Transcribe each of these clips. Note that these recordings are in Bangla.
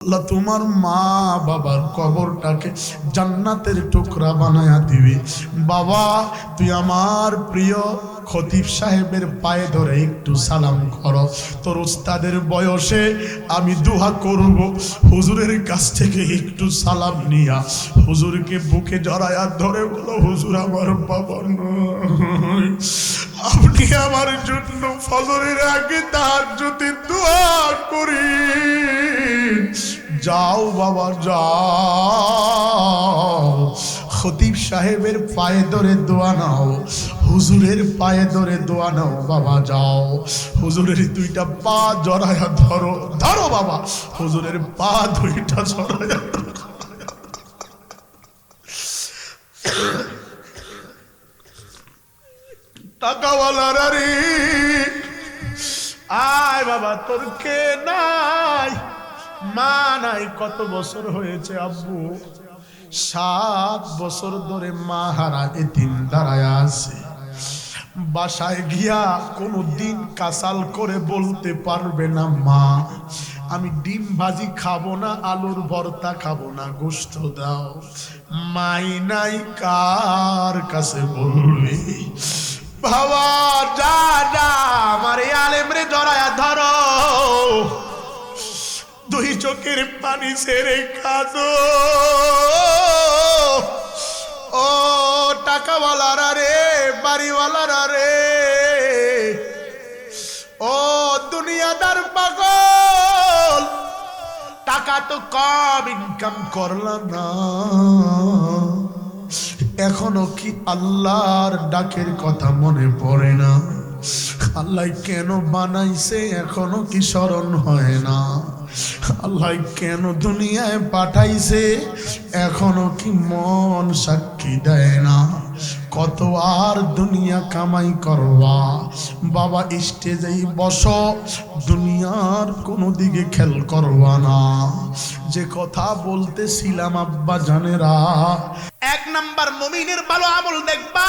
আল্লাহ তোমার মা বাবার কবরটাকে জান্নাতের টুকরা বানায়া দিবি। বাবা তুই আমার প্রিয় খতিব সাহেবের পায়ে ধরে একটু সালাম করো। তোর উস্তাদের বয়সে আমি দোয়া করব, হুজুরের কাছ থেকে একটু সালাম নিয়া হুজুরকে বুকে জড়ায়া ধরে বলো, হুজুর আমার বাবা নয়, আপনি আমার জন্য ফজরের আগে তাহাজ্জুদে দোয়া করি। যাও বাবা যাও, খতিব সাহেবের পায়ে ধরে দোয়া নাও, হুজুরের পায়ে ধরে দোয়া নাও। বাবা যাও, হুজুরের দুইটা পা জড়ায়া ধরো, ধরো বাবা, হুজুরের পা দুইটা জড়ায়া ধরো। টাকাওয়ালারা রে আয় বাবা, তোর কে নাই, মা নাই, কত বছর হয়েছে আব্বু? 7 বছর ধরে মা হারা এতিম দাঁড়ায় আছে। বাসায় গিয়া কোনদিন কাসাল করে বলতে পারবে না, মা আমি ডিম ভাজি খাবো না, আলুর ভর্তা খাবো না, গোশত দাও। মাই নাই, কার কাছে বলবে? বাবা যা যা, আমার এই আলেমরে জড়ায়া ধরো, দুই চোখের পানি ছেড়ে কাঁদো। ও টাকাওয়ালারা রে, বাড়িওয়ালারা রে, ও দুনিয়াদার পাগল, টাকা তো কম ইনকাম করলাম না, এখনো কি আল্লাহর ডাকের কথা মনে পড়ে না? আল্লাহ কেন বানাইছে এখনো কি স্মরণ হয় না? আল্লাহ কেন দুনিয়ায় পাঠাইছে এখনো কি মন সাক্ষী দেয় না? কত আর দুনিয়া কামাই করবা বাবা, স্টেজেই বসো, দুনিয়ার কোনো দিকে খেয়াল করবা না। যে কথা বলতেছিলাম আব্বা জানেরা, 1 নাম্বার মুমিনের ভালো আমল দেখবা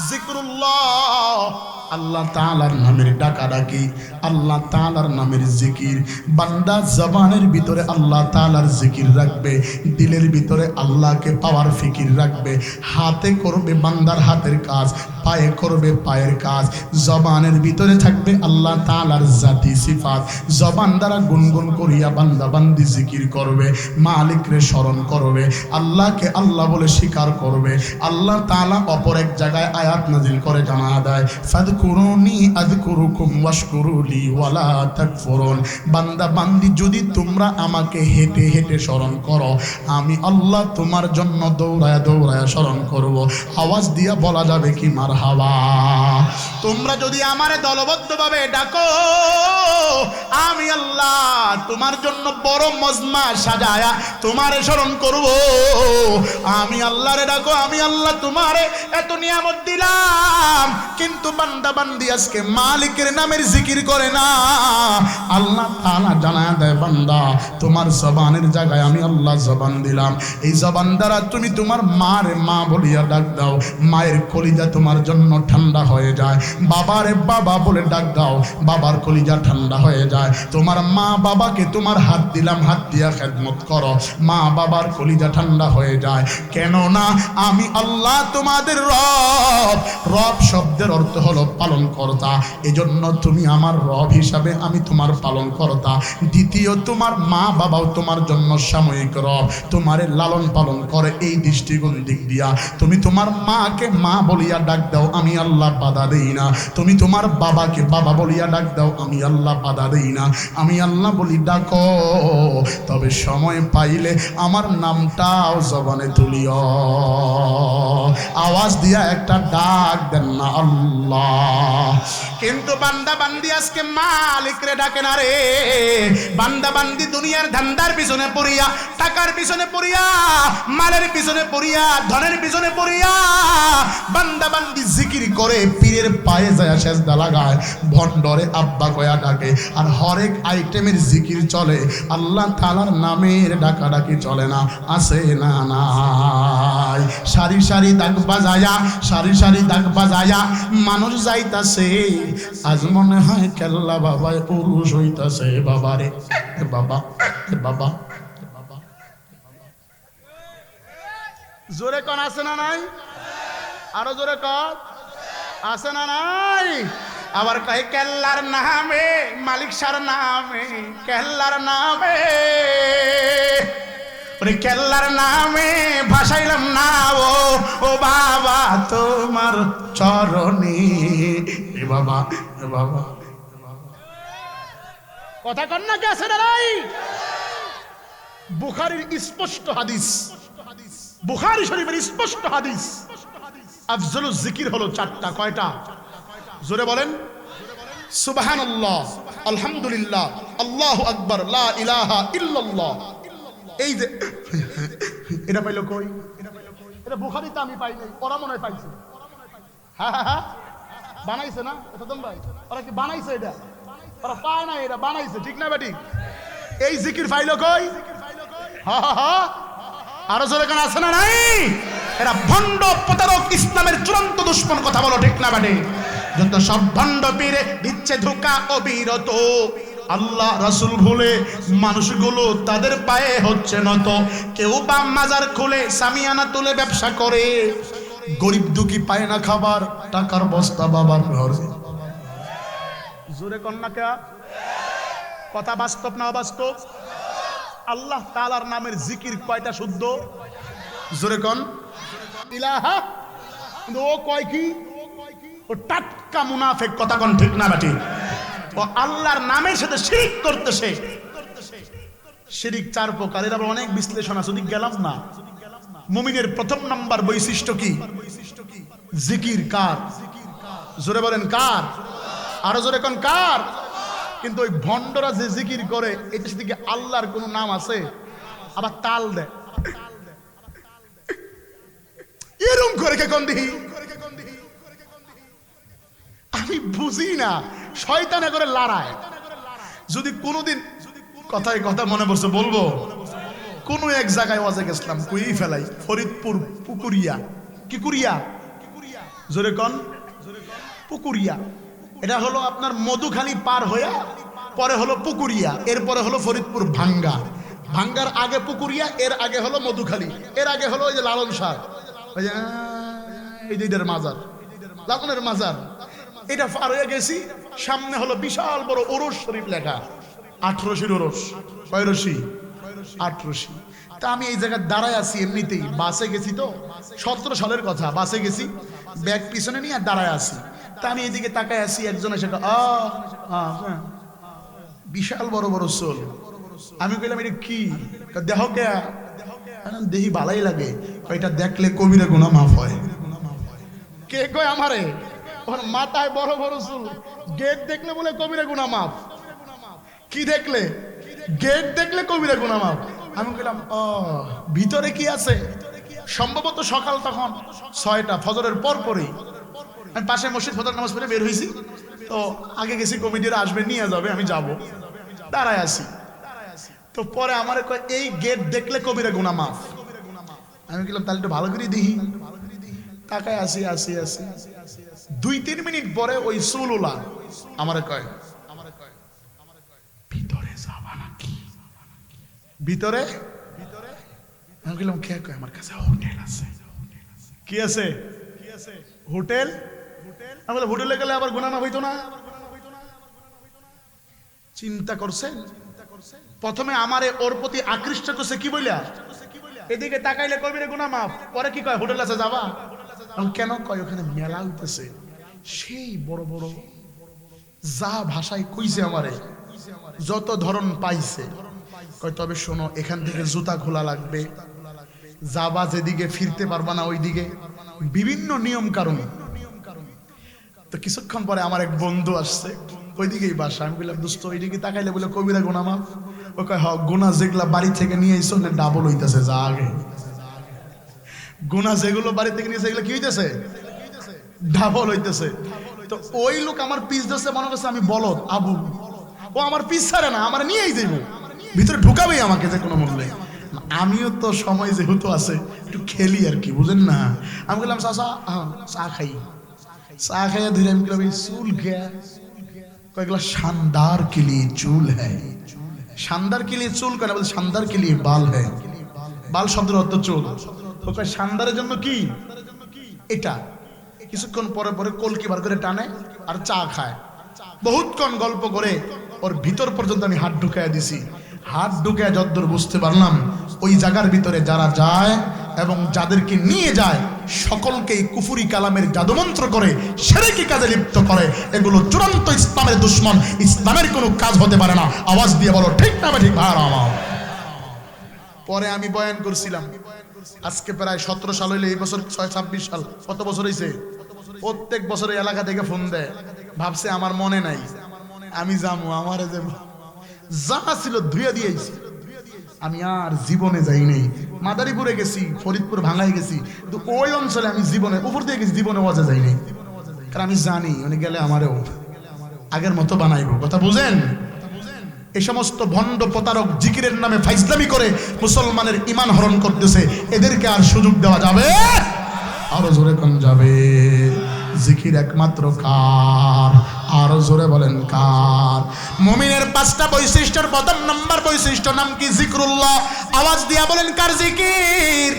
জিকরুল্লাহ, আল্লাহ তাআলার নামের ডাকাডাকি, আল্লাহ তাআলার নামের জিকির। বান্দা জবানের ভিতরে আল্লাহ তাআলার জিকির রাখবে, দিলের ভিতরে আল্লাহকে পাওয়ার ফিকির রাখবে, হাতে করবে বান্দার হাতের কাজ, পায়ে করবে পায়ের কাজ, জবানের ভিতরে থাকবে আল্লাহ তাআলার জাতি সিফাত। জবান দ্বারা গুনগুন করিয়া বান্দা বান্দি জিকির করবে, মালিকরে স্মরণ করবে, আল্লাহকে আল্লাহ বলে স্বীকার করবে। আল্লাহ তাআলা অপর এক জায়গায় আয়াত নাজিল করে জানা দেয়, ফাযকুরুনি আযকুরুকুম ওয়াশকুরুলি ওয়ালা তাকফুরুন। বান্দা বান্দি যদি তোমরা আমাকে হেঁটে হেঁটে স্মরণ করো, আমি আল্লাহ তোমার জন্য দৌড়ায়া দৌড়ায়া স্মরণ করব। আওয়াজ দিয়া বলা যাবে কি মারহাবা? তোমরা যদি আমারে দলবদ্ধভাবে ডাকো, আমি আল্লাহ তোমার জন্য বড় মজমা সাজায়া তোমারে স্মরণ করব। আমি আল্লাহরে ডাকো, আমি আল্লাহ তোমারে এত নিয়ামত দিলাম, কিন্তু বান্দা বান্দি আজকে মালিকের নামের জিকির করে না। আল্লাহ তাআলা জানায় দেয়, বান্দা তোমার জবানের জায়গায় আমি আল্লাহ জবান দিলাম, এই জবান দ্বারা তুমি তোমার মারে মা বলিয়া ডাক দাও, মায়ের কলিজা তোমার জন্য ঠান্ডা হয়ে যায়। বাবারে বাবা বলে ডাক দাও, বাবার কলিজা ঠান্ডা হয়ে যায়। তোমার মা বাবাকে তোমার হাত দিলাম, হাত দিয়া খেদমত করো, মা বাবার কলিজা ঠান্ডা হয়ে যায়। কেন না আমি আল্লাহ তোমাদের রব। রব শব্দের অর্থ হলো পালন কর্তা, এজন্য তুমি আমার রব হিসাবে আমি তোমার পালন কর্তা। দ্বিতীয়, তোমার মা বাবাও তোমার জন্য সাময়িক রব, তোমারে লালন পালন করে। এই দৃষ্টিকোণ দিক দিয়া তুমি তোমার মাকে মা বলিয়া ডাক দাও, আমি আল্লাহ বাধা দেই না। তুমি তোমার বাবাকে বাবা বলিয়া ডাক দাও, আমি আল্লাহ বাধা দেই না। আমি আল্লাহ বলি ডাকো, তবে সময় পাইলে আমার নামটাও জবানে তুলিও। আওয়াজ দিয়া একটা ডাক দেন না আল্লাহ। কিন্তু বান্দা বান্দি আজকে মালিকরে ডাকে না রে। বান্দা বান্দি দুনিয়ার ধান্দার পিছনে পড়িয়া, টাকার পিছনে পড়িয়া, মালের পিছনে পড়িয়া, ধনের পিছনে পড়িয়া বান্দা বান্দি জিকির করে পীরের পায়ে যায় সেজদা লাগায়, ভণ্ডরে আব্বা কয়া ডাকে, আর হরেক আইটেমের জিকির চলে, আল্লাহ তাআলার নামের ডাকাডাকি চলে না। আছে না নাই? সারি সারি দাগ বাজায়া, সারি সারি দাগ বাজায়া মানুষ যাইতাছে, আজ মনে হয় কেল্লা বাবায় পুরুষ হইতাছে। বাবারে বাবা, বাবা জোরে কোন আছে না নাই? আরো জোরে কর, আছে না নাই? আবার কয় কেল্লার নামে, মালিক সার নামে, কেল্লার নামে, কেল্লার নামে ভাসাইলাম না ও বাবা তোমার চরণে। বাবা বাবা কথা কন না, কে আছে না নাই? বুখারীর স্পষ্ট হাদিস, বুখারী শরীফের স্পষ্ট হাদিস, আফজলুজ জিকির হলো চারটা। কয়টা? জোরে বলেন। সুবহানাল্লাহ, আলহামদুলিল্লাহ, আল্লাহু আকবার, লা ইলাহা ইল্লাল্লাহ। এই যে এটা পাইলো কই? এটা বুখারীতে আমি পাই নাই, ওরা মনে হয় পাইছে। হ্যাঁ হ্যাঁ হ্যাঁ, বানাইছে না এটা তোমরা? ওরা কি বানাইছে? এটা ওরা পায় না, এটা বানাইছে। ঠিক না বেটি? এই জিকির পাইলো কই? হ্যাঁ হ্যাঁ হ্যাঁ, আরো জোরে কেন আছে না নাই? এরা ভণ্ড প্রতারক, ইসলামের চূড়ান্ত দুশ্মন। কথা বলো ঠিক না বেটি? যত সব ভণ্ড পীরে দিচ্ছে ধোঁকা অবিরত, আল্লাহ রাসূল ভুলে মানুষগুলো তাদের পায়ে হচ্ছে নত। কেউ বা মাজার খুলে সামিয়ানা তুলে ব্যবসা করে, গরিব দুঃখী পায় না খাবার, টাকার বস্তা বাবার ঘরে। জোরে কন্যা কে? কথা বাস্তব না অবাস্তব? আল্লাহ তাআলার নামের জিকির কয়টা শুদ্ধ? জোরে কন। ইলাহা। ও কয় কি? ও টাটকা মুনাফিক। কথা কন ঠিক না বেটি? ও আল্লাহর নামের সাথে শিরক করতেছে। শিরক চার প্রকার, এর আবার অনেক বিশ্লেষণ আছে, ওদিকে গেলাম না। মুমিনের প্রথম নাম্বার বৈশিষ্ট্য কি? জিকির। কার? জোরে বলেন কার? আরো জোরে কোন কার? কিন্তু ওই ভণ্ডরা যে জিকির করে, এটার সাথে কি আল্লাহর কোন নাম আছে? আবার তাল দেয়, এরকম করে কে কোন দিহি? আমি বুঝি না, শয়তানে করে লড়ায়। যদি কোনোদিন কথায় কথা মনে পড়ছে বলবো, কোন এক জায়গায় ওয়াজে গেছিলাম, কুই ফেলাই, ফরিদপুর পুকুরিয়া। কি কুরিয়া? জোরে কন। পুকুরিয়া। এটা হলো আপনার মধুখালী পার হয়ে পরে হলো পুকুরিয়া, এরপরে হলো ফরিদপুর ভাঙ্গা। ভাঙ্গার আগে পুকুরিয়া, এর আগে হলো মধুখালী, এর আগে হলো ওই যে লালন শাহ, ওই যে এই যে মাজার, লালনের মাজার। এটা পার হয়ে গেছি, সামনে হলো বিশাল বড় ওরস শরীফ লেখা, 18 ওরস। কয় রশি? 8 রশি। তা আমি এই জায়গায় দাঁড়ায় আছি, এমনিতেই বাসে গেছি তো, 17 সালের কথা, বাসে গেছি, ব্যাগ পিছনে নিয়ে আর দাঁড়ায় আছি। তা আমি এদিকে তাকায় আছি, একজন এসে বিশাল বড় বড় চোল। আমি কইলাম এটা কি? দেহ কে? দেহি ভালাই লাগে, এটা দেখলে কবিরা গুনাহ মাফ হয়। কে কয় আমারে? ওর মাথায় বড় বড় চুল, গেট দেখলে বলে কবিরা গুনাহ মাফ। কি দেখলে? গেট দেখলে কবিরা গুনাহ মাফ। আমি কইলাম ও, ভিতরে কি আছে? সম্ভবত সকাল তখন 6টা, ফজরের পর পরই। আমি পাশে মসজিদ ফজর নামাজ পড়ে বের হয়েছি, তো আগে গেছি, কমিটিরা আসবে নিয়ে যাবে, আমি যাব, দাঁড়ায় আছি। তো পরে আমার কয় এই গেট দেখলে কবিরা গুনাহ মাফ। আমি বললাম তাহলে একটু ভালো করে দেখি। তাকায় আসি আসি আসি, 2-3 মিনিট পরে ওই সুলুলা আমারে কয় ভিতরে যাবা নাকি? ভিতরে? আমি বললাম কে কয়? আমার কাছে হোটেল আছে। কি আছে? হোটেল? আমি বললাম হোটেলে গেলে আবার গুনাহ মাফ হইতো না? চিন্তা করছেন? প্রথমে আমারে ওর প্রতি আকৃষ্ট করছে কি বইলা, এদিকে তাকাইলে কবিরে গুনাহ মাফ, পরে কি কয় হোটেল আছে যাবা? কেন কয় ওখানে মেলা হইতেছে, সেই বড় বড় যা ভাষায় কইছে আমারে, যত ধরন পাইছে। কয় তবে শোনো, এখান থেকে জুতা খোলা লাগবে, যাবা যেদিকে ফিরতে পারবা না ওইদিকে, বিভিন্ন নিয়ম কারণ। তো কিছুক্ষণ পরে আমার এক বন্ধু আসছে, ওইদিকেই বাসা। আমি বললাম দোস্ত ওইদিকে তাকাইলে বলে কবিরা গুনাহ মাফ। ও কয় হ, গুনাহ যেগুলা বাড়ি থেকে নিয়ে আইছো না ডাবল হইতেছে, যা আগে গুনাহ যেগুলো বাড়ি থেকে নিয়েছে এগুলো কি হইতেছে? ডাবল হইতেছে। তো ওই লোক আমার পিস দিচ্ছে, মনে করছে আমি বলদ আবু, ও আমার পিস ছাড়ে না, আমার নিয়েই যাইব, ভিতরে ঢুকাবেই আমাকে যে কোনো মূল্যে। আমিও তো সময় যেহেতু আছে একটু খেলি আর কি, বুঝেন না। আমি বললাম চাচা চা খাই, চা খাইয়া ধীরে আমি বললাম চুল গয়া, কয়েকগুলা शानदार के लिए चूल है, शानदार के लिए चूल কেন বলছে शानदार के लिए बाल है, বাল শব্দের অর্থ চুল। ও কয় শানদারের জন্য কি এটা। কিছুক্ষণ পরে পরে কলকি বার করে টানে আর চা খায়। বহুতক্ষণ গল্প করে ওর ভিতর পর্যন্ত আমি হাত ঢুকাইয়া দিছি। হাত ঢুকাইয়া যদ্দূর বুঝতে পারলাম ওই জায়গার ভিতরে যারা যায় এবং যাদেরকে নিয়ে যায় সকলকেই কুফরি কালামের জাদুমন্ত্র করে শিরকি কাজে লিপ্ত করে। এগুলো চূড়ান্ত ইসলামের দুশমন, ইসলামের কোনো কাজ হতে পারে না। আওয়াজ দিয়ে বলো ঠিক না ঠিক ভাড়া আমার। পরে আমি বয়ান করছিলাম, আজকে প্রায় 17 সাল হইলে, এই বছর 26 সাল, কত বছর হয়েছে। প্রত্যেক বছর এলাকা থেকে ফোন দেয়, ভাবছে আমার মনে নাই, আমি যাবো, আমার যে যা ছিল ধুয়ে দিয়েছি। আমি আর জীবনে যাই নাই। মাদারীপুরে গেছি, ফরিদপুর ভাঙায় গেছি, কিন্তু ওই অঞ্চলে আমি জীবনে উপর দিয়ে গেছি, জীবনে ওয়াজে যাই নাই। কারণ আমি জানি উনি গেলে আমারও আগের মতো বানাইব। কথা বুঝেন? এই সমস্ত ভণ্ড প্রতারক জিকিরের নামে ফাইজলামি করে মুসলমানের ঈমান হরণ করতেছে, এদেরকে আর সুযোগ দেওয়া যাবে? আরো জোরে কোন যাবে? জিকির একমাত্র কার? আরো জোরে বলেন কার? মুমিনের 5টা বৈশিষ্ট্যের প্রথম নাম্বার বৈশিষ্ট্য নাম কি? জিকরুল্লাহ। আওয়াজ দিয়া বলেন কার জিকির?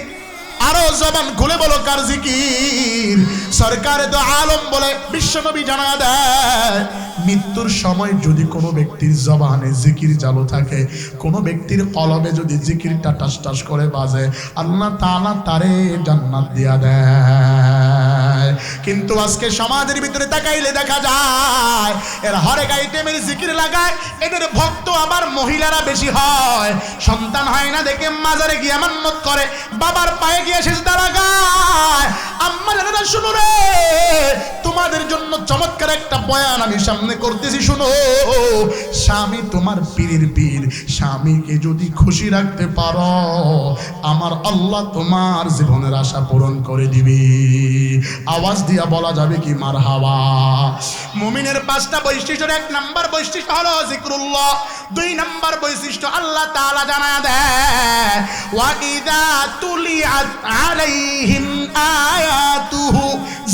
আরো জবান খুলে বলো কার জিকির? সরকারে তো আলম বলে বিশ্বনবী জানা দেয়, মৃত্যুর সময় যদি কোনো ব্যক্তির জবানে জিকির চালু থাকে, কোনো ব্যক্তির কলবে যদি জিকিরটা টাস টাস করে বাজে, আল্লাহ তাআলা তারে জান্নাত দিয়া দেয়। কিন্তু আজকে সমাজের ভিতরে তাকাইলে দেখা যায় এর হরেক আইটেমের জিকির লাগায়, এদের ভক্ত আবার মহিলারা বেশি হয়। সন্তান হয় না দেখে মাজারে গিয়ে মান্নত করে, বাবার পায়ে গিয়ে সিজদা লাগায়। আম্মা জানেরা শুনো রে, তোমাদের জন্য চমৎকার একটা বয়ান আমি সামনে করতেছি, শুনো। স্বামী তোমার পীরের পীর, স্বামীকে যদি খুশি রাখতে পারো, আমার আল্লাহ তোমার জীবনের আশা পূরণ করে দিবে। আওয়াজ দিয়া বলা যাবে কি মারহাবা? মুমিনের 5টা বৈশিষ্ট্যের 1 নাম্বার বৈশিষ্ট্য হলো জিকরুল্লাহ। 2 নাম্বার বৈশিষ্ট্য আল্লাহ তাআলা জানায় দেয়, ওয়া ইযা তুলিয়াত আলাইহিম আয়াতুহু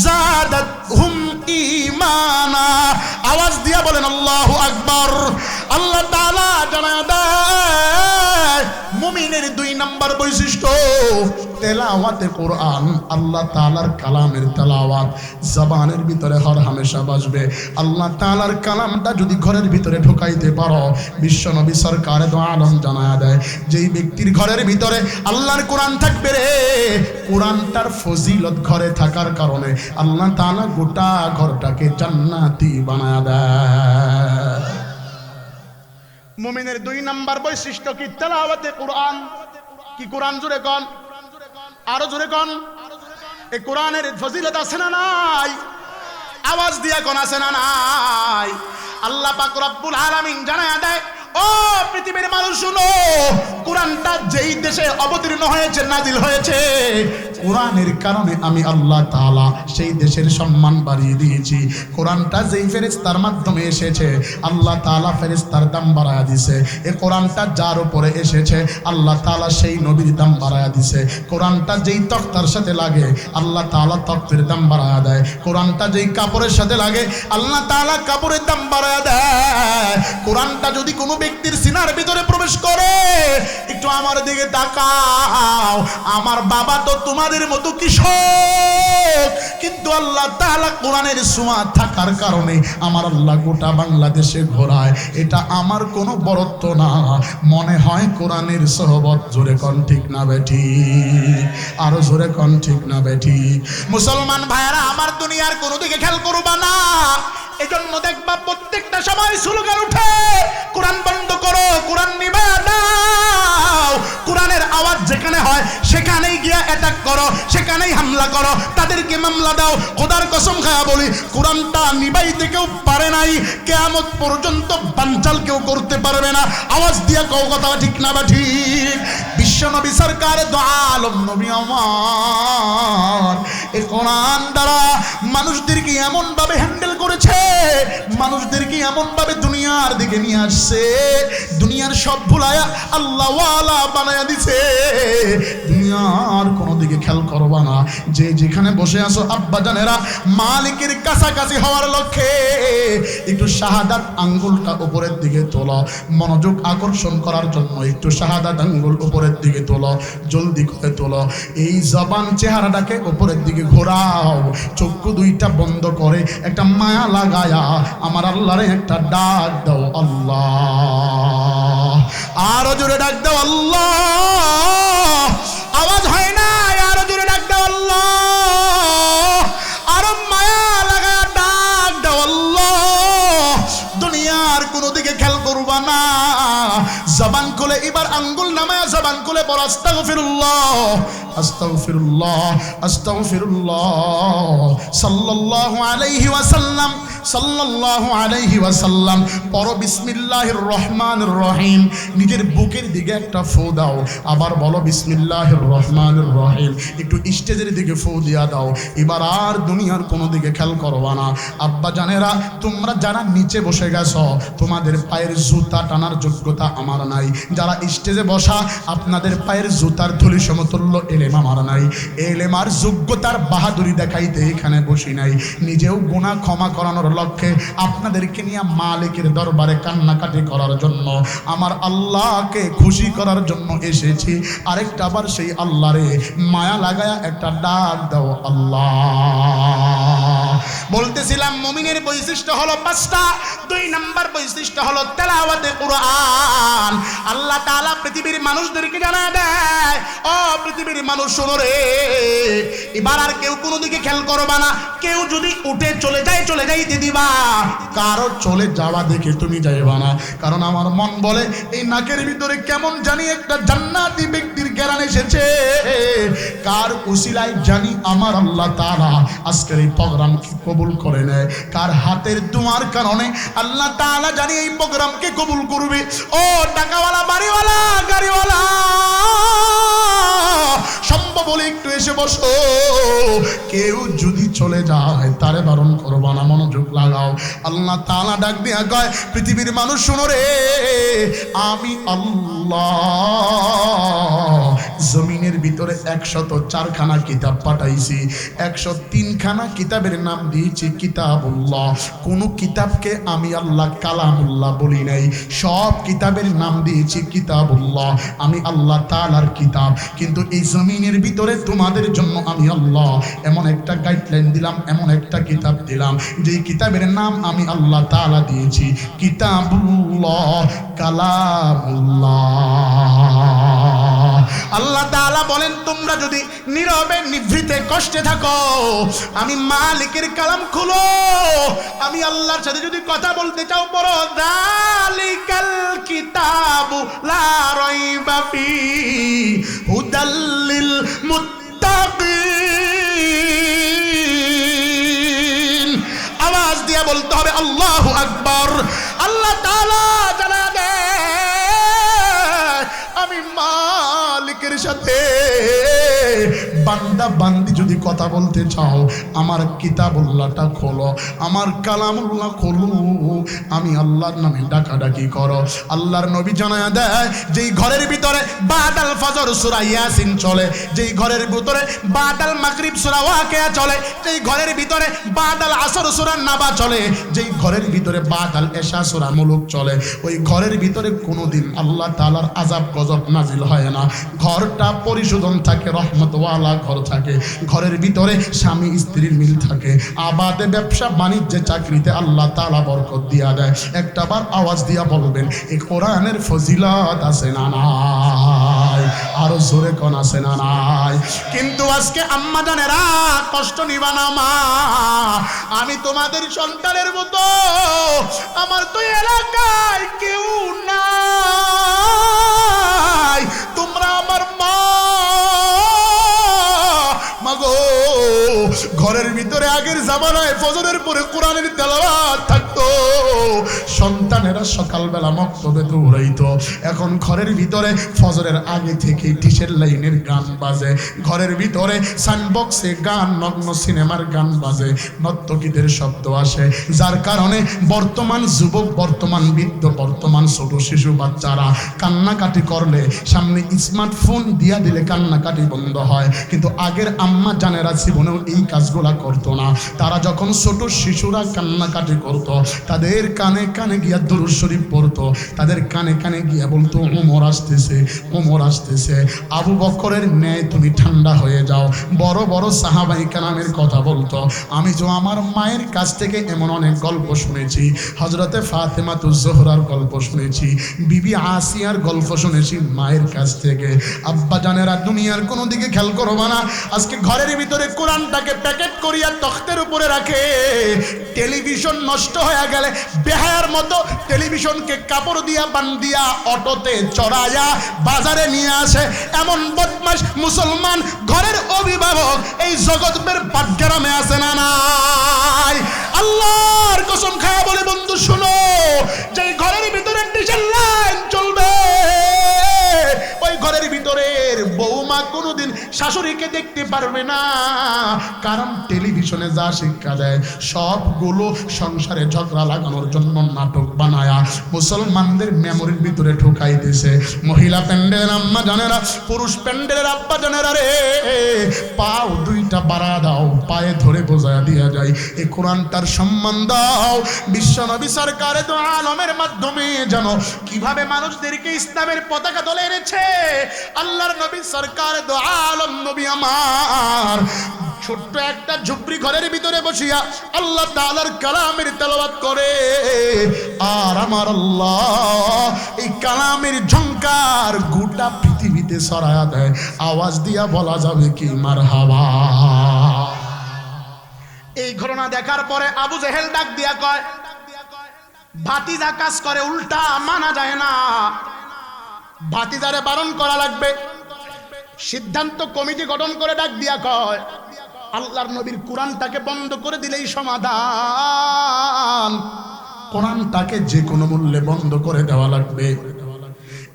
যাদাতহুম ঈমানা। আওয়াজ দিয়া বলেন আল্লাহু আকবার। আল্লাহ তাআলা জানায় দেয় মুমিনের 2 নাম্বার বৈশিষ্ট্য তেলাওয়াতে কোরআন। আল্লাহ তাআলার কালামের তেলাওয়াত জবানের ভিতরে হর হামেশা বাজবে। আল্লাহ তাআলার কালামটা যদি ঘরের ভিতরে ঢুকাইতে পারো, বিশ্বনবী সরকারে দো আলম জানায়া দেয়, যেই ব্যক্তির ঘরের ভিতরে আল্লাহর কোরআন থাকবে রে, কোরআনটার ফজিলত ঘরে থাকার কারণে আল্লাহ তাআলা গোটা ঘরটাকে জান্নাতি বানায়া দেয়। মুমিনের 2 নাম্বার বৈশিষ্ট্য কি? তেলাওয়াতে কোরআন। কি কোরআন? জোরে কোন, আরো জোরে কোন। এই কোরআনের ফজিলত আছে না নাই? আওয়াজ দিয়া কোন আছে না নাই? আল্লাহ পাক রব্বুল আলামিন জানায়া দেয়, ও পৃথিবীর মানুষ শুনো, কোরআনটা যেই দেশে অবতীর্ণ হয়েছে, নাজিল হয়েছে, কোরআনের কারণে আমি আল্লাহ তাআলা সেই দেশের সম্মান বাড়িয়ে দিয়েছি। কোরআনটা যেই ফেরেশতার মাধ্যমে এসেছে, আল্লাহ তাআলা ফেরেশতার দাম বাড়ায়া দিয়েছে। এই কোরআনটা যার উপরে এসেছে, আল্লাহ তাআলা সেই নবীর দাম বাড়ায়া দিয়েছে। কোরআনটা যেই তখতার সাথে লাগে, আল্লাহ তাআলা তখতের দাম বাড়ায়া দেয়। কোরআনটা যেই কাপড়ের সাথে লাগে, আল্লাহ তাআলা কাপড়ের দাম বাড়ায়া দেয়। কোরআনটা যদি কোনো ব্যক্তির সিনার ভিতরে প্রবেশ করে, একটু আমার দিকে তাকাও, আমার বাবা তো তোমাদের মতো কৃষক, কিন্তু আল্লাহ তাআলা কোরআনের ছোঁয়া থাকার কারণে আমার আল্লাহ গোটা বাংলাদেশে ঘোরায়। এটা আমার কোনো বরত্ব না, মনে হয় কোরআনের সোহবত। জোরে কোন ঠিক না বেঠি? আরো জোরে কোন ঠিক না বেঠি? মুসলমান ভাইরা আমার, দুনিয়ার কোনো দিকে খেয়াল করবা না। এজন্য দেখবা প্রত্যেকটা সময় স্লোগান উঠে, কোরআন বন্ধ করো, কোরআন নিবা দাও। কোরআনের আওয়াজ যেখানে হয় সেখানেই গিয়া অ্যাটাক করো, সেখানেই হামলা করো, তাদেরকে মামলা দাও। খোদার কসম খায়া বলি, কোরআনটা নিবাইতে কেউ পারে নাই, কিয়ামত পর্যন্ত বানচাল কেউ করতে পারবে না। আওয়াজ দিয়া কও কথা ঠিক না বা ঠিক? বিশ্বনবী সরকার দো আলম নবী আমার এই কোরআন দ্বারা মানুষদেরকে এমন ভাবে হ্যান্ডেল করেছে, মানুষদেরকে এমন ভাবে দুনিয়ার দিকে নিয়ে আসছে, দুনিয়ার সব ভুলায়া আল্লাহ ওয়ালা বানায়া দিছে। দুনিয়ার কোনো দিকে খেয়াল করবা না, যে যেখানে বসে আছো আব্বা জানেরা, মালিকের কাছাকাছি হওয়ার লক্ষ্যে একটু শাহাদাত আঙ্গুলটা উপরের দিকে তোলো, মনোযোগ আকর্ষণ করার জন্য একটু শাহাদাত আঙ্গুল উপরের দিকে তোলো, জলদি করে তোলো। এই জবান চেহারাটাকে উপরের দিকে ঘোরাও, চক্ষু দুইটা বন্ধ করে একটা মায়া লাগায়া আমার আল্লাহরে একটা ডাক দাও, আল্লাহ। আরো জোরে ডাক দাও, আল্লাহ। আওয়াজ হয় না, আরো জোরে ডাক দাও, আল্লাহ। আরো মায়া লাগায়া ডাক দাও, আল্লাহ। দুনিয়ার কোনো দিকে খেয়াল করবা না, জবান খুলে এবার আঙ্গুল নামায়া জবান খুলে বল আস্তাগফিরুল্লাহ, আস্তাগফিরুল্লাহ, আস্তাগফিরুল্লাহ। সাল্লাল্লাহু আলাইহি ওয়াসাল্লাম, সাল্লাল্লাহু আলাইহি ওয়াসাল্লাম। পড়ো বিসমিল্লাহির রহমানির রহিম। নিজের বুকের দিকে একটা ফু দাও, আবার বলো বিসমিল্লাহির রহমানির রহিম। একটু স্টেজের দিকে ফু দিয়া দাও। এবার আর দুনিয়ার কোনো দিকে খেয়াল করবা না। আব্বা জানেরা, তোমরা যারা নিচে বসে গেছো, তোমাদের পায়ের জুতা টানার যোগ্যতা আমার নাই। যারা স্টেজে বসা, আপনাদের পায়ের জুতার থলি সমতুল্য এলেম আমার নাই। এলেমার যোগ্যতার বাহাদুরি দেখাইতে এখানে বসি নাই, নিজেও গুনাহ ক্ষমা করানোর লক্ষ্যে আপনাদেরকে নিয়ে মালিকের দরবারে কান্নাকাটি করার জন্য, আমার আল্লাহকে খুশি করার জন্য এসেছি। আরেকটা আবার সেই আল্লাহরে মায়া লাগায়া একটা ডাক দাও, আল্লাহ। বলতেছিলাম মুমিনের বৈশিষ্ট্য হলো 5টা। 2 নাম্বার বৈশিষ্ট্য হলো তেলাওয়াতে কুরআন। আল্লাহ তাআলা পৃথিবীর মানুষদেরকে জানায় দেয়, ও পৃথিবীর মানুষ শোনো রে, এবার আর কেউ কোনো দিকে খেয়াল করবা না। কেউ যদি উঠে চলে যায়, চলে যাইতে দিবা। কারো চলে যাওয়া দেখে তুমি যাইবা না, কারণ আমার মন বলে এই নাকের ভিতরে কেমন জানি একটা জান্নাতি ব্যক্তির ঘ্রাণ এসেছে। কার উসিলায় জানি আমার আল্লাহ তাআলা আজকের এই প্রোগ্রামকে কবুল করে নেয়, কার হাতের দোয়ার কারণে আল্লাহ তাআলা জানি এই প্রোগ্রামকে কবুল করবে। ও টাকাওয়ালা, বাড়িওয়ালা, গাড়িওয়ালা, সম্ভব হলে একটু এসে বসো। কেউ যদি চলে যায় তারে বারণ করবা না, মনোযোগ লাগাও। আল্লাহ তাআলা ডাক দিয়া কয়, পৃথিবীর মানুষ শোনো রে, আমি আল্লাহ জমিনের ভিতরে 104 খানা কিতাব পাঠাইছি। 103 খানা কিতাবের নাম দিয়েছি কিতাবুল্লাহ। কোন কিতাবকে আমি আল্লাহ কালামুল্লাহ বলি নাই, সব কিতাবের নাম দিয়েছি কিতাবুল্লাহ। আমি আল্লাহ তাআলার কিতাব। কিন্তু এই জমিনের ভিতরে তোমাদের জন্য আমি আল্লাহ এমন একটা গাইডলাইন দিলাম, এমন একটা কিতাব দিলাম, যে কিতাবের নাম আমি আল্লাহ তাআলা দিয়েছি কিতাবুল্লাহ, কালামুল্লাহ। আল্লাহ তাআলা বলেন, তোমরা যদি নীরবে নিভৃতে কষ্টে থাকো, আমি মালিকের কালাম খুলো, আমি আল্লাহর সাথে যদি কথা বলতে চাও, পড়ো যালিকাল কিতাবু লা রাইবা ফি হুদাল লিল মুত্তাকিন। আওয়াজ দিয়ে বলতে হবে আল্লাহু আকবার। আল্লাহ তাআলা জানা দেয়, আমি মালিকের সাথে বান্দা বান্দি যদি কথা বলতে চাও, আমার কিতাবুল্লাহটা খোলো, আমার কালামুল্লাহ খোলো, আমি আল্লাহর নামে ডাকাডাকি করো। আল্লাহর নবী জানায়া দেয়, যেই ঘরের ভিতরে বাদাল ফজর সূরা ইয়াসিন চলে, যেই ঘরের ভিতরে বাদাল মাগরিব সূরা ওয়াকিয়া চলে, যেই ঘরের ভিতরে বাদাল আসর সূরা নাবা চলে, যেই ঘরের ভিতরে বাদাল এশা সূরা মুলুক চলে, ওই ঘরের ভিতরে কোনোদিন আল্লাহ তাআলার আযাব গজব নাজিল হয় না। ঘরটা পরিশোধন থাকে, রহমতওয়ালা ঘর থাকে, ঘরের ভিতরে স্বামী স্ত্রীর মিল থাকে, আবাদে ব্যবসা বাণিজ্যে চাকরিতে আল্লাহ তাআলা বরকত দিয়া দেয়। একটাবার আওয়াজ দিয়া বলবেন, এই কোরআনের ফজিলত আছে না নাই? আরো জোরে কোন আছে না নাই? কিন্তু আজকে আম্মা জানেরা, কষ্ট নিবা না মা, আমি তোমাদের সন্তানের মতো, আমার তো এলাকায় কেউ নাই, তোমরা আমার মা। মাগো, ঘরের ভিতরে আগের জামানায় ফজরের পরে কোরআনের তেলাওয়াত থাকতো, সন্তানেরা সকালবেলা মক্তবে দৌড়াইতো, এখন ঘরের ভিতরে ফজরের আগে থেকে টিসের লাইনের গান বাজে, ঘরের ভিতরে সাউন্ডবক্সে গান, নগ্ন সিনেমার গান বাজে, নর্তকীদের শব্দ আসে, যার কারণে বর্তমান যুবক, বর্তমান বৃদ্ধ, বর্তমান ছোট শিশু বাচ্চারা কান্নাকাটি করলে সামনে স্মার্টফোন দিয়া দিলে কান্নাকাটি বন্ধ হয়। কিন্তু আগের আম্মা জানেরা জীবনেও এই কাজগুলা করতো না। তারা যখন ছোট শিশুরা কান্নাকাটি করতো, তাদের কানে কানে গিয়া দুরূদ শরীফ পড়তো, তাদের কানে কানে গিয়া বলতো ওমর আসতেছে, ওমর আসতেছে, আবু বকরের ন্যায় তুমি ঠান্ডা হয়ে যাও। বড় বড় সাহাবায়ে কেরামের কথা বলতো। আমি যে আমার মায়ের কাছ থেকে এমন অনেক গল্প শুনেছি, হযরতে ফাতেমাতুজ জোহরার গল্প শুনেছি, বিবি আসিয়ার গল্প শুনেছি মায়ের কাছ থেকে। আব্বা জানেরা দুনিয়ার কোনো দিকে খেয়াল করবা না, আজকে ঘরের ভিতরে কোরআনটাকে প্যাকেট করিয়া তখতের উপরে রাখে। টেলিভিশন নষ্ট হয়ে গেলে বেহায়ার মতো টেলিভিশনকে কাপড় দিয়া বান্ধিয়া অটোতে চড়াইয়া বাজারে নিয়ে আসে। এমন বদমাশ মুসলমান ঘরের অভিভাবক এই জগতের পাটগ্রামে আছে না নাই? আল্লাহর কসম খায়া বলে বন্ধু শুনো, যে ঘরের ভিতরে ডিশের লাইন চলবে, ওই ঘরের ভিতরের বৌমা কোনোদিন শাশুড়িকে দেখতে পারবে না, কারণ টেলিভিশনে যা শিক্ষা দেয় সবগুলো সংসারে ঝগড়া লাগানোর জন্য নাটক বানায়া মুসলমানদের মেমোরির ভিতরে ঢুকাই দিছে। মহিলা প্যান্ডেলের আম্মা জানেরা, পুরুষ প্যান্ডেলের আব্বা জানেরা রে, পাও দুইটা বাড়া দাও, পায়ে ধরে বোঝায়া দিয়া যায় এই কোরআনটার সম্মান দাও। বিশ্বনবী সরকারে দু আলমের মাধ্যমে জানো কিভাবে মানুষদেরকে ইসলামের পতাকা দলে এনেছে। আল্লাহর নবী সরকার দু আলম নবী আমার ছোট্ট একটা ঝুপড়ি ঘরের ভিতরে বসিয়া আল্লাহ তাআলার কালামের তেলাওয়াত করে, আর আমার আল্লাহ এই কালামের ঝংকার গোটা পৃথিবীতে ছড়ায়া দেয়। আওয়াজ দিয়া বলা যাবে কি মারহাবা। এই ঘটনা দেখার পরে আবু জেহেল ডাক দিয়া কয়, ভাতিজা কাজ করে উল্টা মানা যায় না, ভাতিজারে বারণ করা লাগবে। সিদ্ধান্ত কমিটি গঠন করে ডাক দিয়া কয়, আল্লাহর নবীর কোরআনটাকে বন্ধ করে দিলেই সমাধান, কোরআনটাকে যে কোনো মূল্যে বন্ধ করে দেওয়া লাগবে।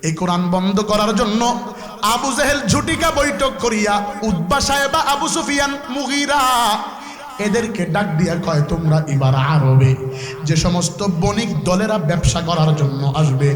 এই কোরআন বন্ধ করার জন্য আবু জেহেল ঝুটিকা বৈঠক করিয়া উতবা সাহেবা, আবু সুফিয়ান, মুগীরা এদেরকে ডাক দিয়া কয়, তোমরা এবার আরবে যে সমস্ত বণিক দলেরা ব্যবসা করার জন্য আসবে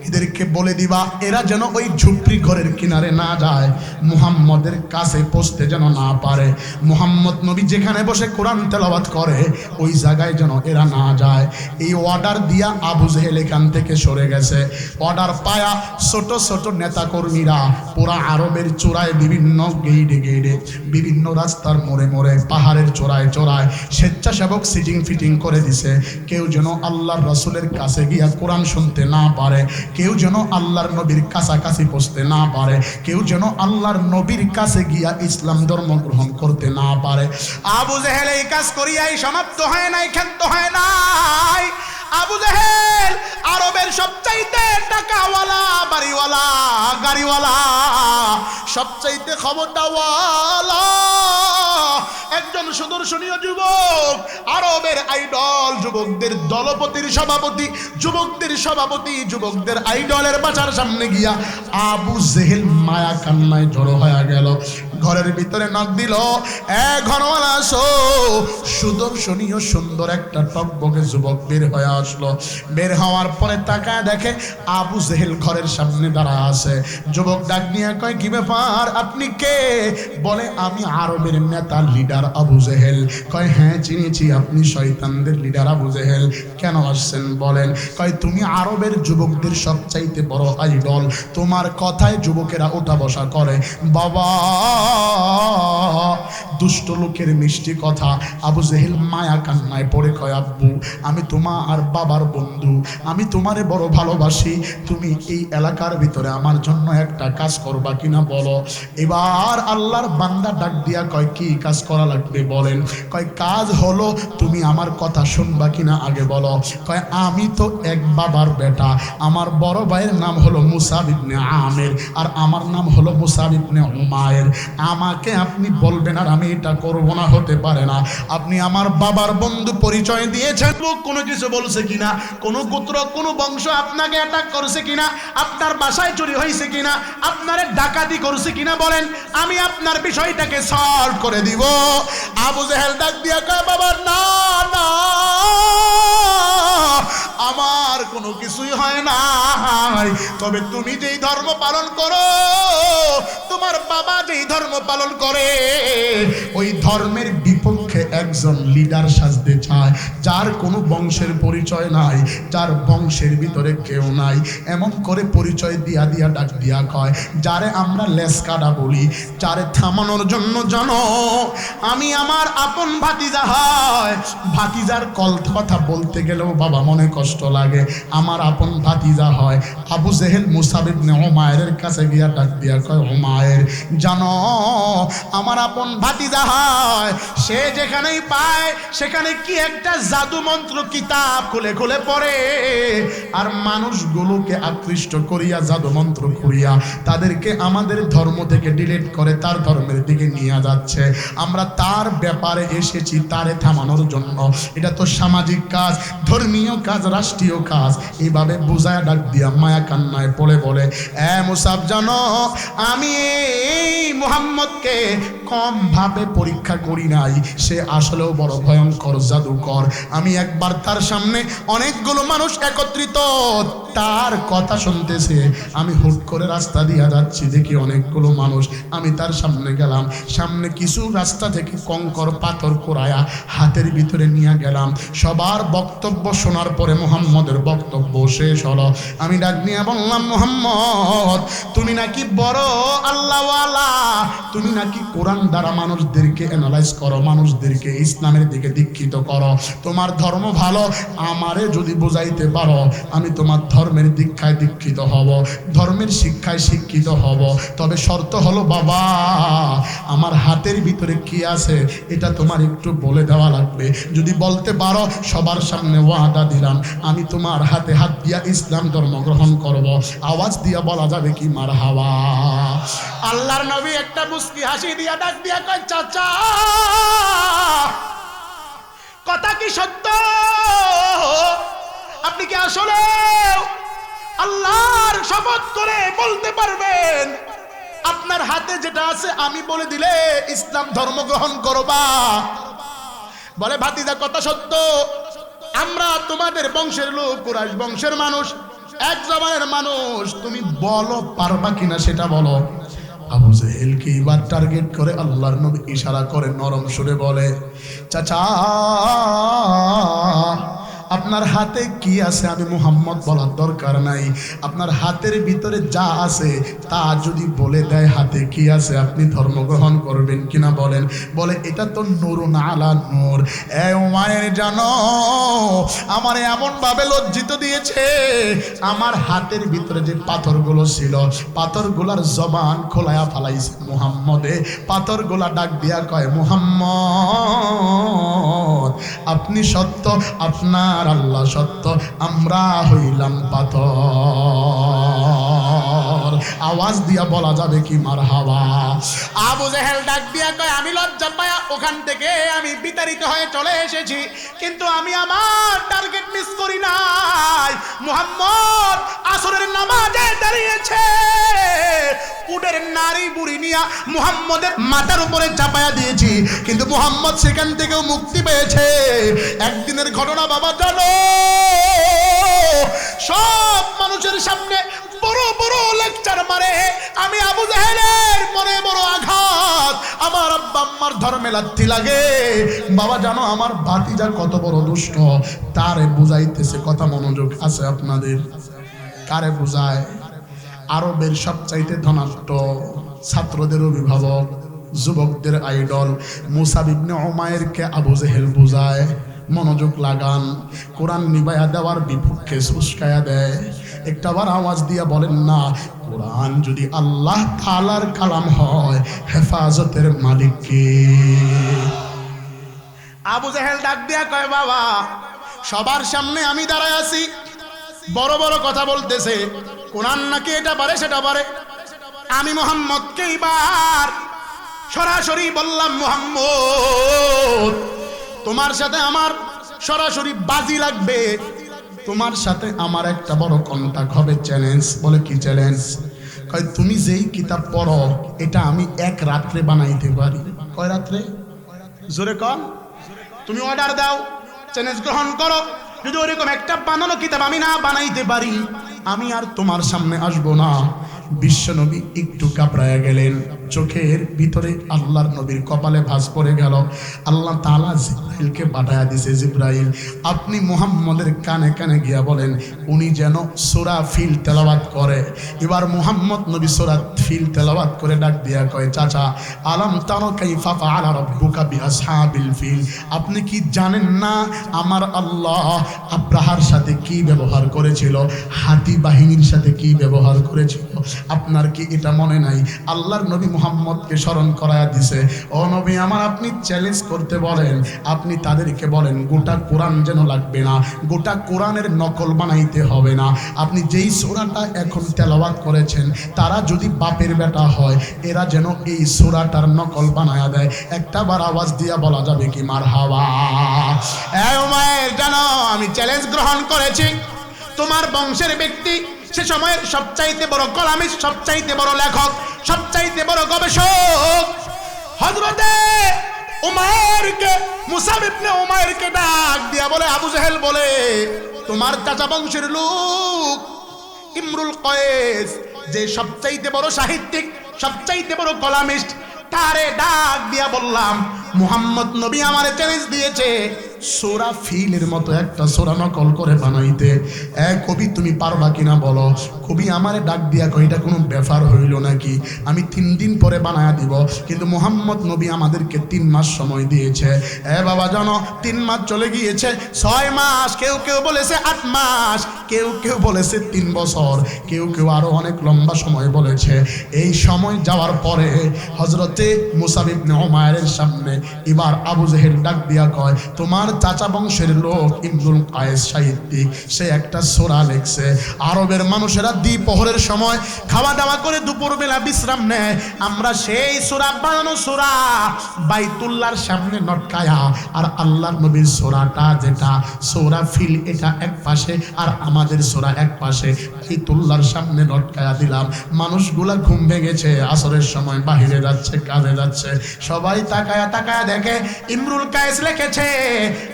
এদেরকে বলে দিবা এরা যেন ওই ঝুপড়ি ঘরের কিনারে না যায়, মুহাম্মদের কাছে পৌঁছতে যেন না পারে। মুহাম্মদ নবী যেখানে বসে কোরআন তেলাওয়াত করে ওই জায়গায় যেন এরা না যায়। এই অর্ডার দিয়া আবু জেহেল এখান থেকে সরে গেছে। অর্ডার পায়া ছোট ছোট নেতাকর্মীরা পুরা আরবের চূড়ায়, বিভিন্ন গেইডে গেইডে, বিভিন্ন রাস্তার মোড়ে মোড়ে, পাহাড়ের চূড়ায় চড়ায় স্বেচ্ছাসেবক সিটিং ফিটিং করে দিছে। কেউ যেন আল্লাহর রাসূলের কাছে গিয়া কোরআন শুনতে না পারে, কেউ যেন আল্লাহর নবীর কাছাকাছি পৌঁছতে না পারে, কেউ যেন আল্লাহর নবীর কাছে গিয়া ইসলাম ধর্ম গ্রহণ করতে না পারে। আবু জেহেল এই কাজ করিয়াই সমাপ্ত হয় নাই, ক্ষান্ত হয় নাই। আবু জেহেল আরবের সবচাইতে টাকাওয়ালা, বাড়িওয়ালা, গাড়িওয়ালা, সবচাইতে ক্ষমতাওয়ালা একজন সুদর্শনীয় যুবক, আরবের আইডল, যুবকদের দলপতির সভাপতি, যুবকদের সভাপতি, যুবকদের আইডলের বাসার সামনে গিয়া আবু জেহেল মায়া কান্নায় জড়ো হয়ে গেল। ঘরের ভিতরে নক দিল, ঘরওয়ালা আসো। সুদর্শনীয় সুন্দর একটা টকবকে যুবক বের হয়ে আসলো। বের হওয়ার পরে তাকায় দেখে আবু জেহেল ঘরের সামনে দাঁড়া আছে। যুবক ডাক নিয়ে কয়, কি ব্যাপার, আপনি কে? বলে, আমি আরবের নেতা, লিডার আবু জেহেল। কয়, হ্যাঁ চিনেছি, আপনি শয়তানদের লিডার আবু জেহেল। কেন আসছেন বলেন? কয়, তুমি আরবের যুবকদের সবচাইতে বড় আইডল, তোমার কথায় যুবকেরা ওঠা বসা করে। বাবা, দুষ্ট লোকের মিষ্টি কথা। আবু জেহেল মায়া কান্নায় পড়ে কয়, আব্বু আমি তোমার বাবার বন্ধু, আমি তোমারে বড় ভালোবাসি, তুমি এই এলাকার ভিতরে আমার জন্য একটা কাজ করবা কিনা বলো। এবার আল্লাহর বান্দা ডাক দিয়া কয়, কি কাজ করা দেওয়া লাগবে বলেন? কয় কাজ হলো তুমি আমার কথা শুনবা কিনা আগে বলো। কয় আমি তো এক বাবার বেটা, আমার বড় ভাইয়ের নাম হলো মুসাব ইবনে আমের আর আমার নাম হলো মুসাব ইবনে উমায়ের। আমাকে আপনি বলবেন আর আমি এটা করব না, হতে পারে না। আপনি আমার বাবার বন্ধু পরিচয় দিয়েছেন, লোক কোনো কিছু বলছে কিনা, কোনো গোত্র কোনো বংশ আপনাকে অ্যাটাক করছে কিনা, আপনার বাসায় চুরি হয়েছে কিনা, আপনার ডাকাতি করছে কিনা বলেন, আমি আপনার বিষয়টাকে সলভ করে দিব। আবু জেহেল ডাক দিয়া কয় বাবা না না, আমার কোনো কিছুই হয় না, তবে তুমি যেই ধর্ম পালন করো, তোমার বাবা যেই ধর্ম পালন করে, ওই ধর্মের বিপক্ষে একজন লিডার সাজতে চায়, যার কোনো বংশের পরিচয় নাই, যার বংশের ভিতরে কেউ নাই, এমন করে পরিচয় দিয়া দিয়া ডাক দিয়া কয়, যারে আমরা লেসকাডা বলি, যারে থামানোর জন্য জানো আমি আমার আপন ভাতিজা হয়, ভাতিজার কথা বলতে গেলেও বাবা মনে কষ্ট লাগে, আমার আপন ভাতিজা হয়। আবু জেহেল মুসাব ইবনে উমায়ের কাছে গিয়া ডাক দিয়া কয়, উমায়ের জানো আমার আপন ভাতিজা হয়, সে যেখানেই পায় সেখানে কি একটা জাদু মন্ত্র কিতাব খুলে খুলে পড়ে, আর মানুষগুলোকে আকৃষ্ট করিয়া জাদু মন্ত্র করিয়া তাদেরকে আমাদের ধর্ম থেকে ডিলিট করে তার ধর্মের দিকে নিয়ে যাচ্ছে। আমরা তার ব্যাপারে এসেছি তারে থামানোর জন্য। এটা তো সামাজিক কাজ, ধর্মীয় কাজ, রাষ্ট্রীয় কাজ। এইভাবে বুঝায় ডাক দিয়া মায়া কান্নায় পড়ে বলে, এ মুসাব জানো আমি মুহাম্মদকে কম ভাবে পরীক্ষা করি নাই, সে আসলেও বড় ভয়ঙ্কর জাদুকর। আমি একবার তার সামনে অনেকগুলো মানুষ একত্রিত, তার কথা শুনতেছে, আমি হুট করে রাস্তা দিয়ে যাচ্ছি, দেখি অনেকগুলো মানুষ, আমি তার সামনে গেলাম, সামনে কিছু রাস্তা থেকে কঙ্কর পাথর কোরায়া হাতের ভিতরে নিয়ে গেলাম। সবার বক্তব্য শোনার পরে মুহাম্মদের বক্তব্য শেষ হলো। আমি ডাক নিয়ে বললাম, মুহাম্মদ তুমি নাকি বড় আল্লাহওয়ালা, তুমি নাকি কোরআন দ্বারা মানুষদেরকে অ্যানালাইজ করো, মানুষদেরকে ইসলামের দিকে দীক্ষিত করো, তোমার ধর্ম ভালো, আমারে যদি বোঝাইতে পারো আমি তোমার ধর্মের দীক্ষায় দীক্ষিত হব, ধর্মের শিক্ষায় শিক্ষিত হব। তবে শর্ত হলো বাবা, আমার হাতের ভিতরে কি আছে এটা তোমার একটু বলে দেওয়া লাগবে। যদি বলতে পারো সবার সামনে ওয়াদা দিলাম আমি তোমার হাতে হাত দিয়া ইসলাম ধর্ম গ্রহণ করব। আওয়াজ দিয়া বলা যাবে কি মারহাবা? আল্লাহর নবী একটা মুস্কি হাসি দিয়া ডাক দিয়া কয়, চাচা কথা কি সত্য? আপনি কি আসলে আল্লাহর শপথ করে বলতে পারবেন আপনার হাতে যেটা আছে আমি বলে দিলে ইসলাম ধর্ম গ্রহণ করবা? বলে, ভাতিজা কথা সত্য, আমরা তোমাদের বংশের লোক, কুরাইশ বংশের মানুষ, এক জবানের মানুষ, তুমি বলো পারবা কিনা সেটা বলো। আবু জেহেলকে এবার টার্গেট করে আল্লাহর নবী ইশারা করে নরম সুরে বলে, চাচা আপনার হাতে কি আছে আমি মুহাম্মদ বলার দরকার নাই, আপনার হাতের ভিতরে যা আছে তা যদি বলে দেয় হাতে কি আছে আপনি ধর্ম গ্রহণ করবেন কিনা বলেন। বলে, এটা তো নূরুন আলা নূর। এ উমায়ের জানো আমার এমন ভাবে লজ্জিত দিয়েছে, আমার হাতের ভিতরে যে পাথরগুলো ছিল পাথরগুলার জবান খোলায়া ফালাইছে মুহাম্মদে। পাথরগুলা ডাক দিয়া কয়, মুহাম্মদ আপনি সত্য, আপনার আল্লাহ সত্য, আমরা হইলাম পাথর। আওয়াজ দিয়া বলা যাবে কি মারহাবা? আবু জেহেল ডাক দিয়া কয়, আমি লজ্জা পায়া ওখান থেকে আমি বিতাড়িত হয়ে চলে এসেছি, কিন্তু আমি আমার টার্গেট মিস করি নাই। মুহাম্মদ আসরের নামাজে দাঁড়িয়েছে, উটের নারী বুড়ি নিয়া মুহাম্মদের মাথার উপরে চাপায়া দিয়েছি, কিন্তু মুহাম্মদ সেখান থেকেও মুক্তি পেয়েছে। একদিনের ঘটনা বাবা জানো, সব মানুষের সামনে বড় বড় লেকচার মারে, আমি আবু জেহেলের মনে বড় আঘাত, আমার আব্বা আম্মার ধর্মে লাথি লাগে। বাবা জানো আমার ভাতিজা কত বড় দুষ্ট, তারে বুঝাইতেছে। কথা মনোযোগ আছে আপনাদের? কারে বুঝায়? আরবের সবচাইতে ধনাঢ্য ছাত্রদের অভিভাবক, যুবকদের আইডল মুসাব ইবনে উমায়েরকে আবু জেহেল বুঝায়। মনোযোগ লাগান, কোরআন নিবায়া দেওয়ার বিপক্ষে উস্কায়া দেয়। একটাবার আওয়াজ দিয়া বলেন না, কোরআন যদি আল্লাহ তাআলার কালাম হয়, হেফাজতের মালিক কে? আবু জেহেল ডাক দিয়া কয়, বাবা সবার সামনে আমি দাঁড়ায় আছি, বড় বড় কথা বলতেছে, কোরআন নাকি এটা পারে সেটা পারে। আমি মুহাম্মদকে এবার সরাসরি বললাম, মুহাম্মদ তোমার সাথে আমার সরাসরি বাজি লাগবে, তোমার সাথে আমার একটা বড় কন্টাক্ট হবে, চ্যালেঞ্জ। বলে কি চ্যালেঞ্জ? কয় তুমি যেই কিতাব পড়ো এটা আমি এক রাত্রে বানাইতে পারি। কয় রাত্রে? জোরে কন। তুমি অর্ডার দাও, চ্যালেঞ্জ গ্রহণ করো, যদি ওরকম একটা বানানো কিতাব আমি না বানাইতে পারি, আমি আর তোমার সামনে আসবো না। বিশ্বনবী একটু কাঁপড়ায়া গেলেন, চোখের ভিতরে আল্লাহর নবীর কপালে ভাঁজ পড়ে গেল। আল্লাহ তাআলা জিবরাইলকে পাঠায়া দিয়েছে, জিবরাইল আপনি মুহাম্মদের কানে কানে গিয়া বলেন উনি যেন সূরা ফিল তেলাওয়াত করে। এবার মুহাম্মদ নবী সূরা ফিল তেলাওয়াত করে ডাক দিয়া কয়, চাচা আলাম তারা কাইফা ফাআলা রাব্বুকা বিআসহাবিল ফিল, আপনি কি জানেন না আমার আল্লাহ আব্রাহার সাথে কি ব্যবহার করেছিল, হাতি বাহিনীর সাথে কি ব্যবহার করেছিল? আপনার কি এটা মনে নাই? আল্লাহর নবী মুহাম্মদকে স্মরণ করায়া দিছে, ও নবী আমার আপনি চ্যালেঞ্জ করতে বলেন, আপনি তাদেরকে বলেন গোটা কোরআন যেন লাগবে না, গোটা কোরআনের নকল বানাইতে হবে না, আপনি যেই সূরাটা এখন তেলাওয়াত করেছেন তারা যদি বাপের বেটা হয় এরা যেন এই সূরাটার নকল বানায়া দেয়। একটাবার আওয়াজ দিয়া বলা যাবে কি মারহাবা? এই উমাইর জানো আমি চ্যালেঞ্জ গ্রহণ করেছি, তোমার বংশের ব্যক্তি সে সময়ের সবচাইতে বড় কলামিস্ট, সবচাইতে বড় লেখক, সবচাইতে বড় গবেষক হযরতে উমাইরকে, মুসাব ইবনে উমাইরকে ডাক দিয়া বলে, আবু জেহেল বলে তোমার চাচা বংশের লোক ইমরুল কয়েস, যে সবচাইতে বড় সাহিত্যিক, সবচাইতে বড় কলামিস্ট, তারে ডাক দিয়া বললাম মুহাম্মদ নবী আমারে চ্যালেঞ্জ দিয়েছে সূরা ফিলের মতো একটা সূরা নকল করে বানাইতে। কবি তুমি পারবা কিনা বলো? কবি আমারে ডাক দিয়া কই, এটা কোনো ব্যাপার হইল নাকি? আমি 3 দিন পরে বানায়া দিব, কিন্তু মুহাম্মদ নবী আমাদেরকে 3 মাস সময় দিয়েছে। বাবা জানো 3 মাস চলে গিয়েছে, 6 মাস, কেউ কেউ বলেছে 8 মাস, কেউ কেউ বলেছে 3 বছর, কেউ কেউ আরো অনেক লম্বা সময় বলেছে। এই সময় যাওয়ার পরে হযরতে মুসাব ইবনে উমাইরের সামনে এবার আবু জেহেল ডাক দিয়া কয়, তোমার চাচা বংশের লোক ইমরুল কায়েস সাহিত্যিক, সে একটা সূরা লিখছে। আরবের মানুষেরা দ্বিপ্রহরের সময় খাওয়া দাওয়া করে দুপুরবেলা বিশ্রাম নেয়, আমরা সেই সূরা বানানো সূরা বাইতুল্লাহর সামনে নটকায়া, আর আল্লাহর নবীর সূরাটা যেটা সূরা ফিল এটা এক পাশে আর আমাদের সূরা এক পাশে বাইতুল্লাহর সামনে লটকায়া দিলাম। মানুষগুলা ঘুম ভেঙেছে, আসরের সময় বাহিরে যাচ্ছে, কাজে যাচ্ছে, সবাই তাকায়া তাকায়া দেখে ইমরুল কায়েস লিখেছে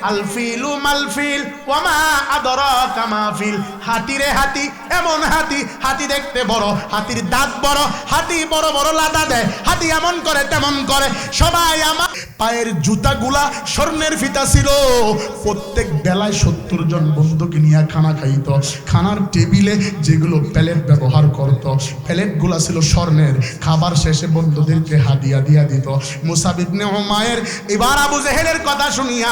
আল ফিলু মাল ফিল ওয়া মা আদরাকা মা ফিল, হাতি রে হাতি, এমন হাতি, হাতি দেখতে বড়, হাতির দাঁত বড়, হাতি বড় বড় লাদা দেয়, হাতি এমন করে তেমন করে। সবাই আমার পায়ের জুতাগুলা স্বর্ণের ফিতা ছিল, প্রত্যেক বেলায় 70 জন বন্ধুকে নিয়ে খানা খাইত, খানার টেবিলে যেগুলো প্লেট ব্যবহার করত প্লেটগুলা ছিল স্বর্ণের, খাবার শেষে বন্ধুদেরকে হাদিয়া দিয়া দিত। মুসাব ইবনে উমাইর এবার আবু জেহেলের কথা শুনিয়া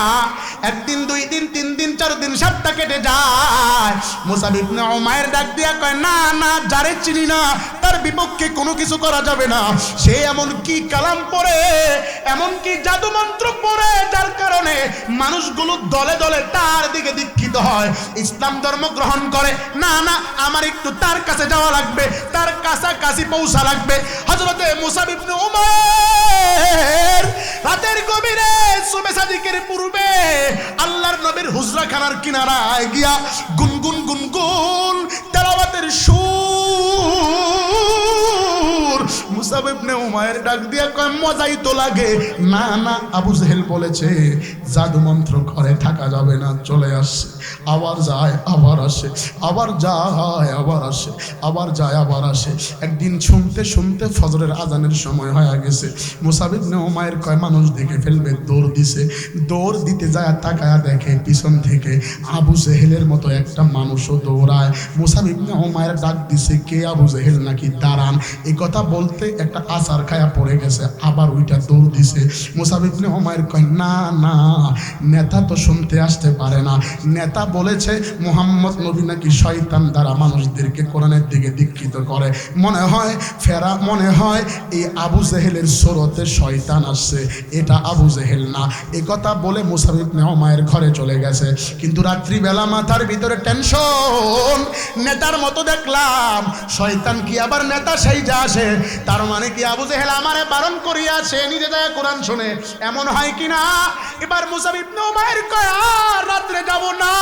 1 দিন 2 দিন 3 দিন 4 দিন সপ্তাহ কেটে যায়। মুসাব ইবনে উমাইর ডাক দিয়া কয়, না না, যারে চিনি না তার বিপক্ষে কোনো কিছু করা যাবে না। সে এমন কি কালাম পড়ে, এমন কি জাদু মন্ত্র পড়ে, যার কারণে মানুষগুলো দলে দলে তার দিকে দীক্ষিত হয়, ইসলাম ধর্ম গ্রহণ করে। না না, আমার একটু তার কাছে যাওয়া লাগবে, তার কাছাকাছি পৌঁছা লাগবে। হযরতে মুসাব ইবনে উমাইর রাতের গভীরে সুবহে সাদিকের পূর্বে আল্লাহর নবীর হুজরাখানার কিনারায় গিয়া গুনগুন গুনগুন তেলাওয়াতের সুর। মুসাব ইবনে উমাইর ডাক দিয়া কয়, মজাই তো লাগে। না না, আবু জেহেল বলেছে জাদু মন্ত্র ঘরে থাকা যাবে না, চলে আসে, আবার যায় আবার আসে, আবার যায় আবার আসে, আবার যায় আবার আসে। একদিন শুনতে শুনতে ফজরের আজানের সময় হয়ে গেছে। মুসাব ইবনে উমাইর কয় মানুষ দেখে ফেলবে, দৌড় দিছে, দৌড় দিতে যায় তাকায়া দেখে পিছন থেকে আবু জেহেলের মতো একটা মানুষও দৌড়ায়। মুসাব ইবনে উমাইর ডাক দিছে, কে আবু জেহেল নাকি? দাঁড়ান। এই কথা বলতে একটা আসার খায়া পড়ে গেছে, আবার ওইটা দৌড় দিছে। মুসাব ইবনে উমাইর কয় না না, নেতা তো শুনতে আসতে পারে না। নেতা বলেছে মুহাম্মদ নবী নাকি শয়তান দ্বারা মানুষদেরকে কোরআনের দিকে দীক্ষিত করে, মনে হয় এই আবু জেহেলের সুরতে শয়তান আসছে, এটা আবু জেহেল না। এই কথা বলে মুসাব ইবনে উমাইর ঘরে চলে গেছে। কিন্তু রাত্রিবেলা মাথার ভিতরে টেনশন, নেতার মতো দেখলাম, শয়তান কি আবার নেতা সেই যা আসে? তার মানে কি আবু জেহেল আমারে বারণ করিয়াছে, নিজে যায় কোরআন শুনে, এমন হয় কিনা? এবার মুসাব ইবনে উমাইর কয় আর রাত্রে যাব না,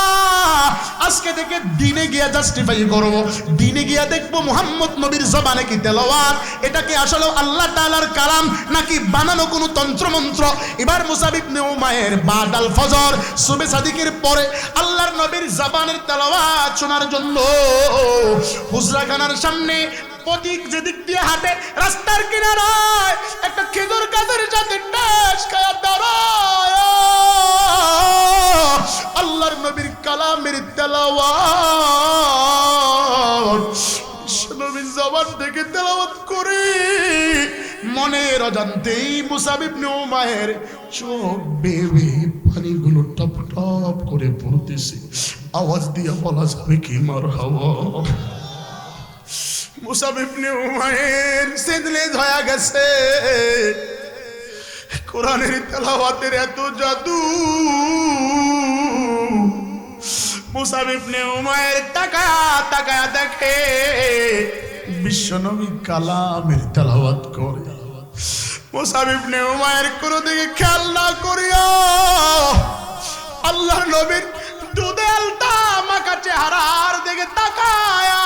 আজকে থেকে দিনে গিয়া জাস্টিফাই করব, দিনে গিয়া দেখব মুহাম্মদ নবীর জবানে কি তেলাওয়াত, এটা কি আসলে আল্লাহ তাআলার কালাম নাকি বানানো কোনো তন্ত্রমন্ত্র। এবার মুসাব ইবনে উমাইর বাদাল ফজর সুবে সাদিকের পরে আল্লাহর নবীর জবানের তেলাওয়াত শোনার জন্য হুজরাখানার সামনে প্রতীক যেদিক দিয়ে হাঁটে, রাস্তার কিনারায় একটা খেজুর গাছের সাথে টাস খায়া দাঁড়ায় আল্লাহর নবীর কালামের তেলাওয়াত নবীর জবান থেকে তেলাওয়াত করে মনের অজান্তেই মুসাব ইবনে উমাইর চোখ বেয়ে পানিগুলো টপ টপ করে পড়তেছে। আওয়াজ দিয়ে বলা যাবে কি মারহাবা। মুসাব ইবনে উমাইর সেজলেজ হয়ে গেছে। কোরআনের তেলাওয়াতের এত জাদু। মুসাব ইবনে উমাইর তাকায়া দেখে বিশ্বনবী কালামের তেলাওয়াত করে। মুসাব ইবনে উমাইর কোন দিকে খেয়াল না করিয়া আল্লাহর নবীর দুধে আলতা মাখা চেহারার দিকে তাকায়া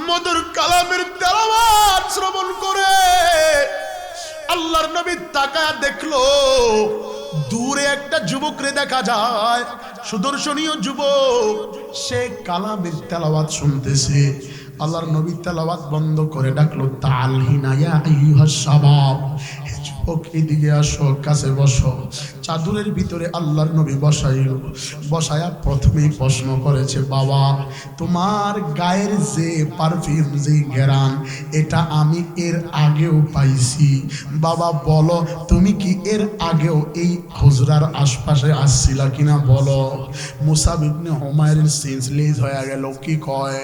মধুর কালামের তেলাওয়াত শ্রবণ করে আল্লাহর নবী তাকায়া দেখলো দূরে একটা যুবকরে দেখা যায়, সুদর্শনীয় যুবক, সে কালামের তেলাওয়াত শুনতেছে। আল্লাহর নবী তেলাওয়াত বন্ধ করে ডাকলো তালহিনা ইয়া আইয়ুহাস শাবাব, যুবক এদিকে আসো, কাছে বসো। চাদরের ভিতরে আল্লাহর নবী বসায়া প্রথমেই প্রশ্ন করেছে, বাবা তোমার গায়ের যে পারফিউম, যে ঘ্রাণ, এটা আমি এর আগেও পাইছি। বাবা বলো তুমি কি এর আগেও এই হুজরার আশপাশে আসছিলা কিনা বলো। মুসাব ইবনে উমাইর সেন্সলেস হয়ে গেল। কি কয়?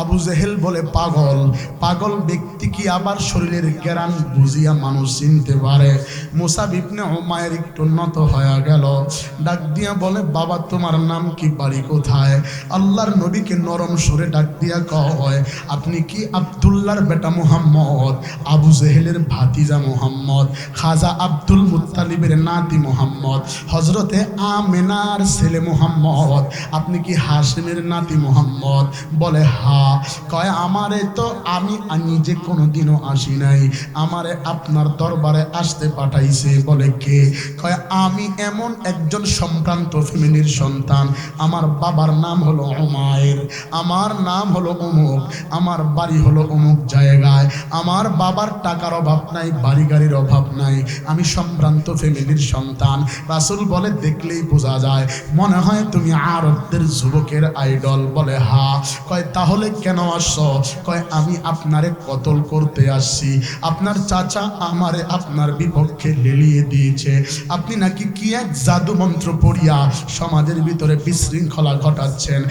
আবু জেহেল বলে পাগল ব্যক্তি কি আবার শরীরের ঘ্রাণ বুঝিয়া মানুষ চিনতে পারে? মুসাব ইবনে উমাইর একটু নত হয়ে গেল, ডাক দিয়া বলে, বাবা তোমার নাম কি, বাড়ি কোথায়? আল্লাহর নবীকে নরম সুরে ডাক দিয়া কয়, আপনি কি আব্দুল্লাহর বেটা মুহাম্মদ, আবু জেহেলের ভাতিজা মুহাম্মদ, খাজা আব্দুল মুত্তালিবের নাতি মুহাম্মদ, হযরতে আমেনার ছেলে মুহাম্মদ, আপনি কি হাশিমের নাতি মুহাম্মদ? বলে হা। কয় আমারে তো আমি নিজে কোনোদিনও আসি নাই, আমারে আপনার দরবারে আসতে পাঠাইছে। বলে কে? কয় আমি এমন একজন সম্ভ্রান্ত ফ্যামিলির সন্তান, আমার বাবার নাম হলো উমাইর, আমার নাম হলো অমুক, আমার বাড়ি হলো অমুক জায়গায়, আমার বাবার টাকার অভাব নাই, বাড়ি গাড়ির অভাব নাই, আমি সম্ভ্রান্ত ফ্যামিলির সন্তান। রাসূল বলে দেখলেই বোঝা যায়, মনে হয় তুমি আরবদের যুবকের আইডল। বলে হা। কয় তাহলে কেন আসছো? কয় আমি আপনারে কতল করতে আসছি, আপনার চাচা আমারে আপনার বিপক্ষে লেলিয়ে দিয়েছে, আপনি নাকি কি এক জাদু মন্ত্র পড়িয়া সমাজের ভিতরে বিশৃঙ্খলা ঘটাচ্ছেন।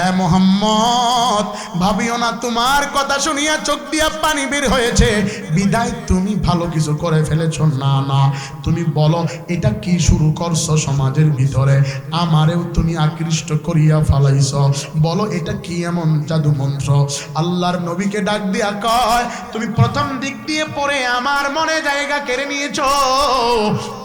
এ মুহাম্মদ ভাবিও না তোমার কথা শুনিয়া চোখ দিয়া পানি বের হয়েছে বিদায় তুমি ভালো কিছু করে ফেলেছো। না না, তুমি বলো এটা কি শুরু করছো সমাজের ভিতরে, আমারেও তুমি আকৃষ্ট করিয়া ফেলাইছো, বলো এটা কি এমন জাদু মন্ত্র? আল্লাহর নবীকে ডাক দিয়া কয়, তুমি প্রথম দিক দিয়ে পড়ে আমার মনে জায়গা কেড়ে নিয়েছো,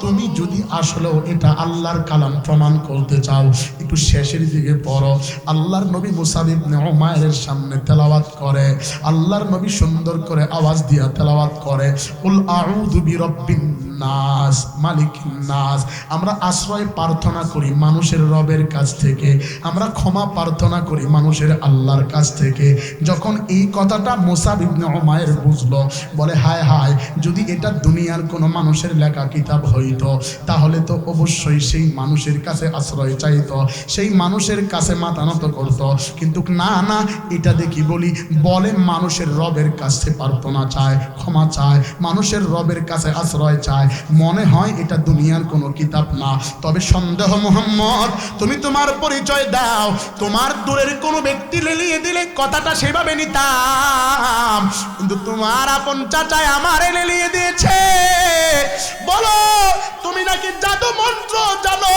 তুমি যদি আসলেও এটা আল্লাহর কালাম প্রমাণ করতে চাও একটু শেষের দিকে পড়ো। আল্লাহর নবী মুসাব ইবনে উমাইরের সামনে তেলাওয়াত করে, আল্লাহর নবী সুন্দর করে আওয়াজ দিয়া তেলাওয়াত করে, কুল আউযু বিরাব্বিন নাস, মালিকিন নাস। আমরা আশ্রয় প্রার্থনা করি মানুষের রবের কাছ থেকে, আমরা ক্ষমা প্রার্থনা করি মানুষের আল্লাহর কাছ থেকে। যখন এই কথাটা মুসাব ইবনে উমাইর বুঝলো, বলে হায় হায়, যদি এটা দুনিয়ার কোনো মানুষের লেখা কিতাব হইতো তাহলে তো অবশ্যই সেই মানুষের কাছে আশ্রয় চাইতো, সেই মানুষের কাছে মাথা নত করতো। কিন্তু না না, এটা দেখি বলে মানুষের রবের কাছে প্রার্থনা চায়, ক্ষমা চায়, মানুষের রবের কাছে আশ্রয় চায়। মনে হয় এটা দুনিয়ার কোনো কিতাব না। তবে সন্দেহ মুহাম্মদ, তুমি তোমার পরিচয় দাও, তোমার দূরের কোনো ব্যক্তি লেলিয়ে দিলে কথাটা সেভাবে নিতাম, কিন্তু তোমার আপন চাচায় আমারে লেলিয়ে দিয়েছে। বলো, তুমি নাকি জাদু মন্ত্র জানো,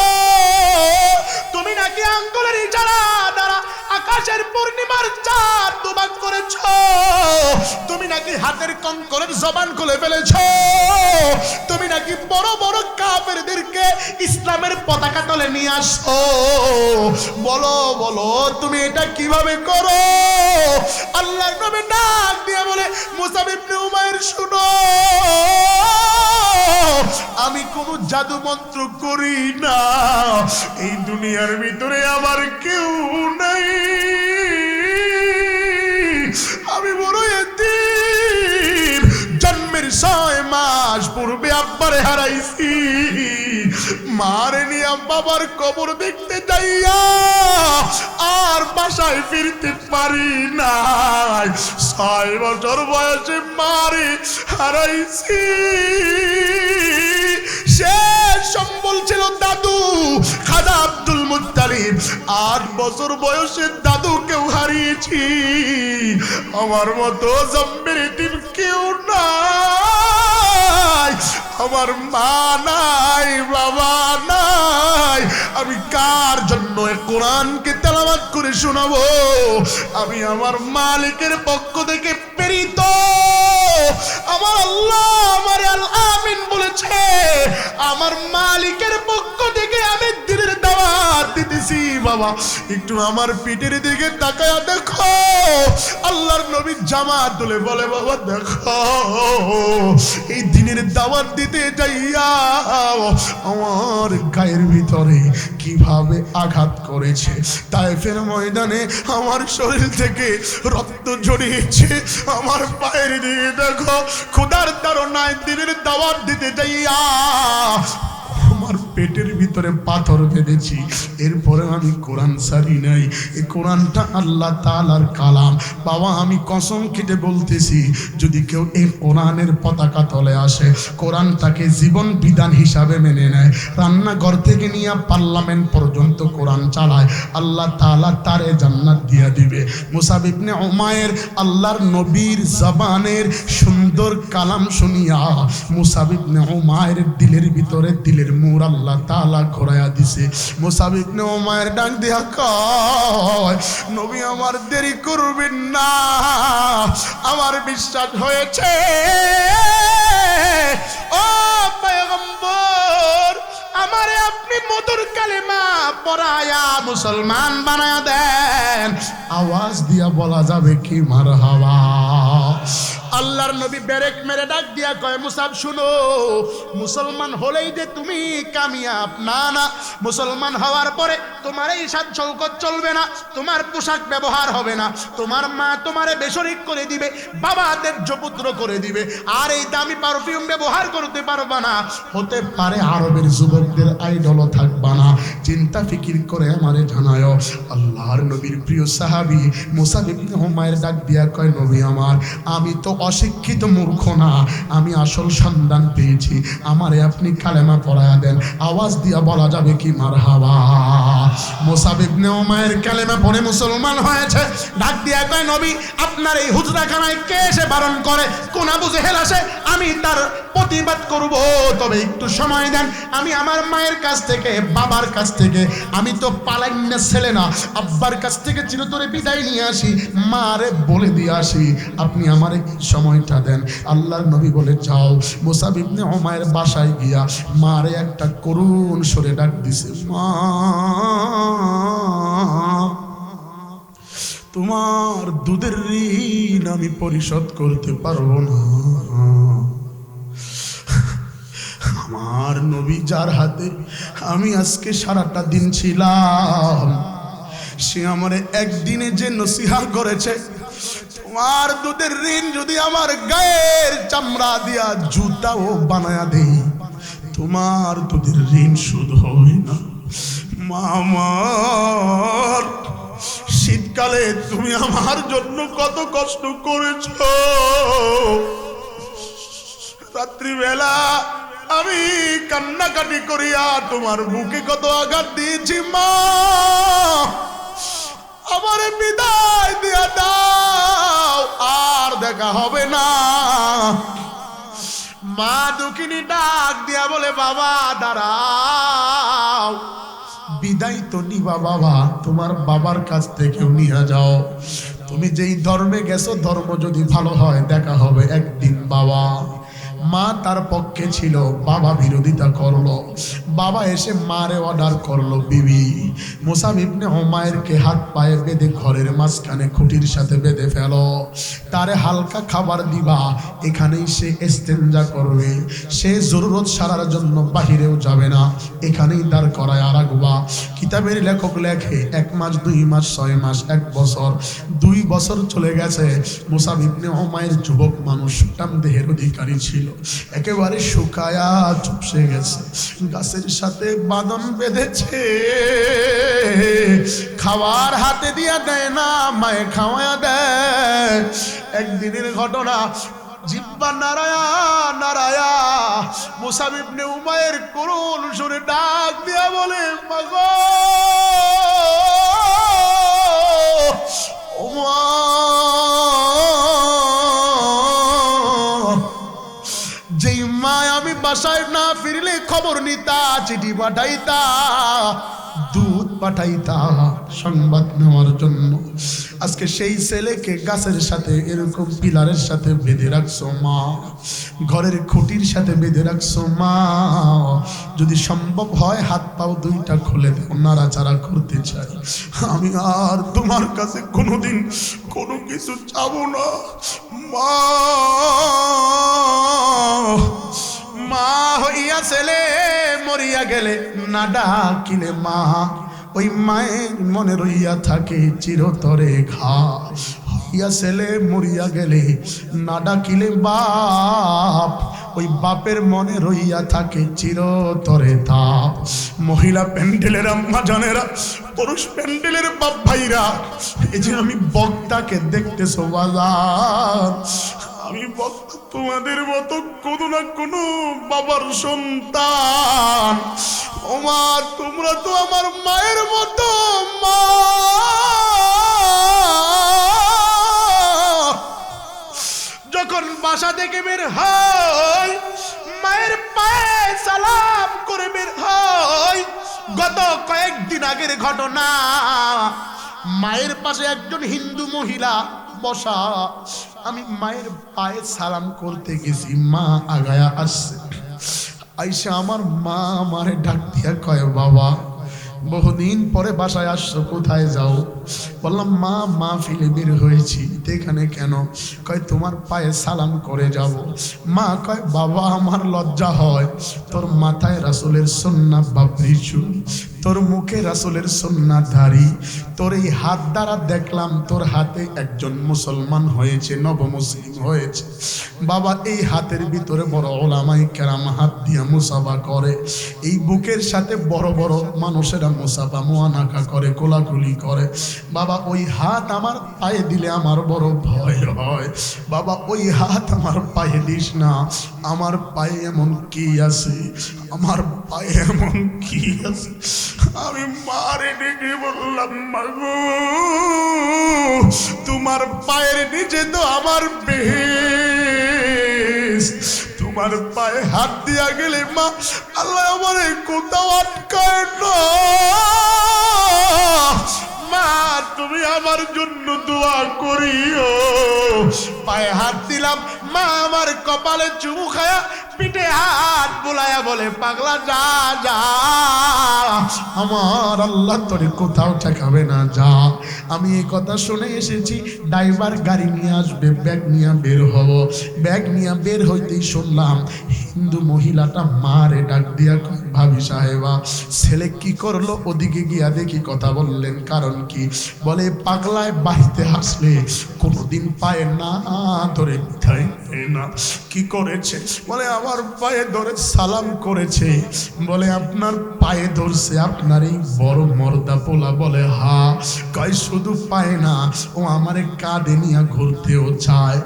তুমি নাকি আঙ্গুলের ইশারা দ্বারা আকাশের পূর্ণিমার চাঁদ দুভাগ করেছ, তুমি নাকি হাতের কঙ্করের জবান খুলে ফেলেছ, তুমি নাকি বড় বড় কাফেরদেরকে ইসলামের পতাকা তলে নিয়ে আসো। বলো বলো, তুমি এটা কিভাবে করো? আল্লাহর নবী ডাক দিয়ে বলে, মুসাব ইবনে উমাইর শুনো, আমি কোনো জাদু মন্ত্র করি না, এই দুনিয়ার ভিতরে আমার কেউ নাই, আমি বড় এতিম, জন্মের 6 মাস পূর্বে আব্বারে হারাইছি, মারে নিয়ে বাবার কবর দেখতে যাইয়া আর বাসায় ফিরতে পারি নাই, 6 বছর বয়সে মারে হারাইছি। শেষ সম্বল ছিল দাদু খাজা আব্দুল মুত্তালিব, 8 বছর বয়সে দাদুকেও হারিয়েছি। আমার মতো জম্মের এতিম কেউ নাই, আমার মা নাই, বাবা নাই, আমি কার জন্য কোরআনকে তেলাওয়াত করে শোনাবো? আমি আমার মালিকের পক্ষ থেকে প্রেরিত, আমার আল্লাহ আমারে আল আমিন বলেছে, আমার মালিকের পক্ষ থেকে আমি দিনের দাওয়াত দিতেছি। বাবা, একটু আমার পিঠের দিকে তাকায়া দেখো, আল্লাহর নবী জামা তুলে বলে, বাবা দেখো, এই দিনের দাওয়াত দিতে যাইয়া আমার গায়ের ভিতরে কিভাবে আঘাত করেছে। তায়েফের ময়দানে আমার শরীর থেকে রক্ত ঝরিয়েছে, আমার পায়ের দিকে দেখো, খোদার তাড়নায় দিনের দাওয়াত দিতে যাইয়া আমার পেটের ভিতরে পাথর বেঁধেছি। এরপরে আমি কোরআন ছাড়ি নাই, এই কোরআনটা আল্লাহ তাআলার কালাম। বাবা, আমি কসম কেটে বলতেছি, যদি কেউ এই কোরআনের পতাকা তলে আসে, কোরআনটাকে জীবন বিধান হিসাবে মেনে নেয়, রান্নাঘর থেকে নিয়ে পার্লামেন্ট পর্যন্ত কোরআন চালায়, আল্লাহ তাআলা তারে জান্নাত দিয়া দিবে। মুসাব ইবনে উমাইর আল্লাহর নবীর জবানের সুন্দর কালাম শুনিয়া মুসাব ইবনে উমাইর দিলের ভিতরে দিলের মোর আল্লাহ তাআলা ঘোরায়া দিছে। মুসাব ইবনে উমাইর ডাক দিয়া কয়, নবী আমার দেরি করবেন না, আমার বিশ্বাস হয়েছে। ও পয়গম্বর, আমারে আপনি মধুর কালেমা পড়ায়া মুসলমান বানায়া দেন। আওয়াজ দিয়া বলা যাবে কি মারহাবা। আল্লাহর নবী ব্রেক মেরে ডাক দিয়া কয়, মুসাব শুনো, মুসলমান হলেই যে তুমি কামিয়াব না, না, মুসলমান হওয়ার পরে তোমার এই সাজ শৌকত চলবে না, তোমার পোশাক ব্যবহার হবে না, তোমার মা তোমারে বেশরিক করে দিবে, বাবা তেজ্যপুত্র করে দিবে, আর এই দামি পারফিউম ব্যবহার করতে পারবা না, হতে পারে আরবের যুবকদের আইডলও থাকবা না। চিন্তা ফিকির করে আমারে জানায়। আল্লাহর নবীর প্রিয় সাহাবী মুসাব ইবনে উমাইর ডাক দিয়া কয়, নবী আমার, আমি তো অশিক্ষিত মূর্খ না, আমি আসল সন্ধান পেয়েছি, আমারে আপনি কালেমা পড়ায়া দেন। আওয়াজ দিয়া বলা যাবে কি মারহাবা। মুসাব ইবনে উমাইর কালেমা পড়ে মুসলমান হয়েছে। ডাক দিয়া কয়, নবী আপনার এই হুজরাখানায় কে এসে বারণ করে? কোন আবু জেহেল আসে, আমি তার প্রতিবাদ করব, তবে একটু সময় দেন। আমি আমার মায়ের কাছ থেকে, বাবার কাছ থেকে, আমি তো পালাইন্না ছেলে না, আব্বার কাছ থেকে চিরতরে বিদায় নিয়ে আসি, মারে বলে দিয়ে আসি, আপনি আমারে সময়টা দেন। আল্লাহর নবী বলে, যাও। মুসাব ইবনে উমাইর বাসায় গিয়া মারে একটা করুণ সরে ডাক দিছে, মা, তোমার দুধের ঋণ আমি পরিশোধ করতে পারবো না, নবী যার হাতে আমি আজকে সারাটা দিন ছিলাম, সে আমারে একদিনে যে নসিহত করেছে, তোমার দুধের ঋণ যদি আমার গায়ের চামড়া দিয়া জুতাও বানায়া দেই, তোমার দুধের ঋণ শোধ হবে না। মা আমার, শীতকালে তুমি আমার জন্য কত কষ্ট করেছো, রাত্রিবেলা আমি কান্নাকাটি করিয়া তোমার বুকে কত আঘাত দিয়েছি। মা, আমারে বিদায় দিয়া দাও, আর দেখা হবে না। মা দুঃখিনী ডাক দিয়া বলে, বাবা দাঁড়াও, বিদায় তো নিবা বাবা, তোমার বাবার কাছ থেকেও নিয়ে যাও। তুমি যেই ধর্মে গেছো, ধর্ম যদি ভালো হয় দেখা হবে একদিন বাবা। মা তার পক্ষে ছিল, বাবা বিরোধিতা করলো। বাবা এসে মারে অর্ডার করলো, বিবি মুসাব ইবনে উমাইরকে হাত পায়ে বেঁধে ঘরের মাঝখানে খুঁটির সাথে বেঁধে ফেলো, তারে হালকা খাবার দিবা, এখানেই সে ইস্তেঞ্জা করবে, সে জরুরত সারার জন্য বাহিরেও যাবে না, এখানেই দাঁড় করায় রাখবা। কিতাবের লেখক লেখে 1 মাস 2 মাস 6 মাস 1 বছর 2 বছর চলে গেছে। মুসাব ইবনে উমাইর যুবক মানুষ, সুঠাম দেহের অধিকারী ছিল, একেবারে শুকায়া চুপসে গেছে, গাছের সাথে বাঁধন বেঁধেছে, খাবার হাতে দিয়া দেয় না, মায়ে খাওয়া দেয়। একদিনের ঘটনা, জিব্বা নারায়া নারায়া মুসাব ইবনে উমাইর করুণ সুরে ডাক দিয়া বলে, মাগো ও মা, যেই মা আমি বাসায় না ফিরলে খবর নিতা, চিঠি পাঠাইতা, দুধ পাঠাইতা সংবাদ নেওয়ার জন্য, আজকে সেই ছেলেকে গাছের সাথে এরকম পিলারের সাথে বেঁধে রাখছো মা, ঘরের খুঁটির সাথে বেঁধে রাখছো মা। যদি সম্ভব হয় হাত পাও 2টা খুলে দাও, নাড়াচাড়া করতে চাই। আমি আর তোমার কাছে কোনোদিন কোনো কিছু চাবো না মা। মা হইয়া ছেলে মরিয়া গেলে না ডাকিলে মা, ওই মায়ের মনে রইয়া থাকে চিরতরে ঘা। হইয়া ছেলে মরিয়া গেলে না ডাকিলে বাপ, ওই বাপের মনে রইয়া থাকে চিরতরে তাপ। মহিলা প্যান্ডেলের আম্মা জানেরা, পুরুষ প্যান্ডেলের বাপ ভাইরা, এই যে আমি বক্তাকে দেখতেছো বাজার, আমি বক্তা তোমাদের মতো কোনো না কোনো বাবার সন্তান। ও মা, তোমরা তো আমার মায়ের মতো মা। যখন বাসা থেকে বের হয়, মায়ের পায়ে সালাম করে বের হয়। গত কয়েকদিন আগের ঘটনা, মায়ের পাশে একজন হিন্দু মহিলা বসা, আমি মায়ের পায়ে সালাম করতে গেছি, মা আগায়া আসছে, আইসা আমার মা আমারে ডাক দিয়া কয়, বাবা বহুদিন পরে বাসায় আসছো, কোথায় যাও? বললাম মা মাহফিলে বের হয়েছি। এখানে কেন? কয় তোমার পায়ে সালাম করে যাব। মা কয় বাবা আমার লজ্জা হয়, তোর মাথায় রাসূলের সুন্নাহ বাবরি চুল, তোর মুখে রাসূলের সুন্নাহ দাড়ি, তোর এই হাত দ্বারা দেখলাম তোর হাতে একজন মুসলমান হয়েছে, নবমুসলিম হয়েছে। বাবা এই হাতের ভিতরে বড় ওলামায়ে কেরাম হাত দিয়া মুসাফা করে, এই বুকের সাথে বড় বড় মানুষেরা মুসাফা মুআনাকা করে, কোলাকুলি করে। বাবা ওই হাত আমার পায়ে দিলে আমার বড় ভয় হয়। বাবা ওই হাত আমার পায়ে দিস না, আমার পায়ে এমন কি আছে, আমার পায়ে এমন কি আছে? আমি মারে ডেকে বললাম, মাগো তোমার পায়ের নিচে তো আমার বেহেশত, তোমার পায়ে হাত দিয়া গেলে মা আল্লাহ আমারে কোথাও আটকায় না। মা তুমি আমার জন্য দোয়া করিও। পায়ে হাত দিলাম, মা আমার কপালে চুমু খায়া পিঠে হাত বুলায়া বলে পাগলা যা যা, আমার আল্লাহ তোরে কোথাও ঠেকাবে না, যা। আমি এই কথা শুনে এসেছি, ড্রাইভার গাড়ি নিয়ে আসবে, ব্যাগ নিয়ে বের হব। ব্যাগ নিয়ে বের হইতেই শুনলাম হিন্দু মহিলাটা মারে ডাক দিয়া কয়, ভাবি সাহেবা ছেলে কি করলো? ওদিকে গিয়া দেখি কথা বললেন, কারণ কি? বলে পাগলায় বাড়িতে আসলে কোনোদিন পায়ে না ধরে বিদায় দেয় না। কি করেছে? বলে আমার পায়ে ধরে সালাম করেছে। বলে আপনার পায়ে ধরছে আপনার এই বড় মর্দা পোলা? বলে হা। কয় শুধু পায়ে না, ও আমারে কাঁধে নিয়ে ঘুরতেও চায়।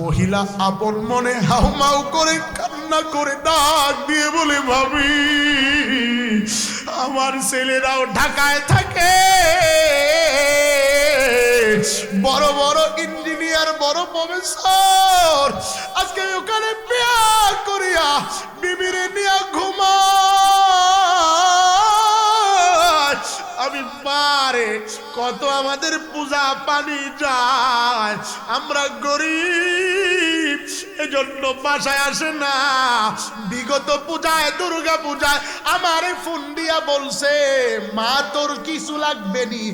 মহিলা আপন মনে হাউমাউ করে কান্না করে ডাক দিয়ে বলে, ভাবি আমার ছেলেরাও ঢাকায় থাকে, বড় বড় ইঞ্জিনিয়ার, বড় প্রফেসর। আজকে ওখানে বিয়া করিয়া বিবিরে নিয়ে ঘুমায়। আমি পারে কত আমাদের পূজা পানি যায়, আমরা গরিব, এজন্য বাসায় আসে না। বিগত পূজায়, দুর্গা পূজায় আমারে ফোন দিয়া বলছে, মা তোর কিছু লাগবে নি?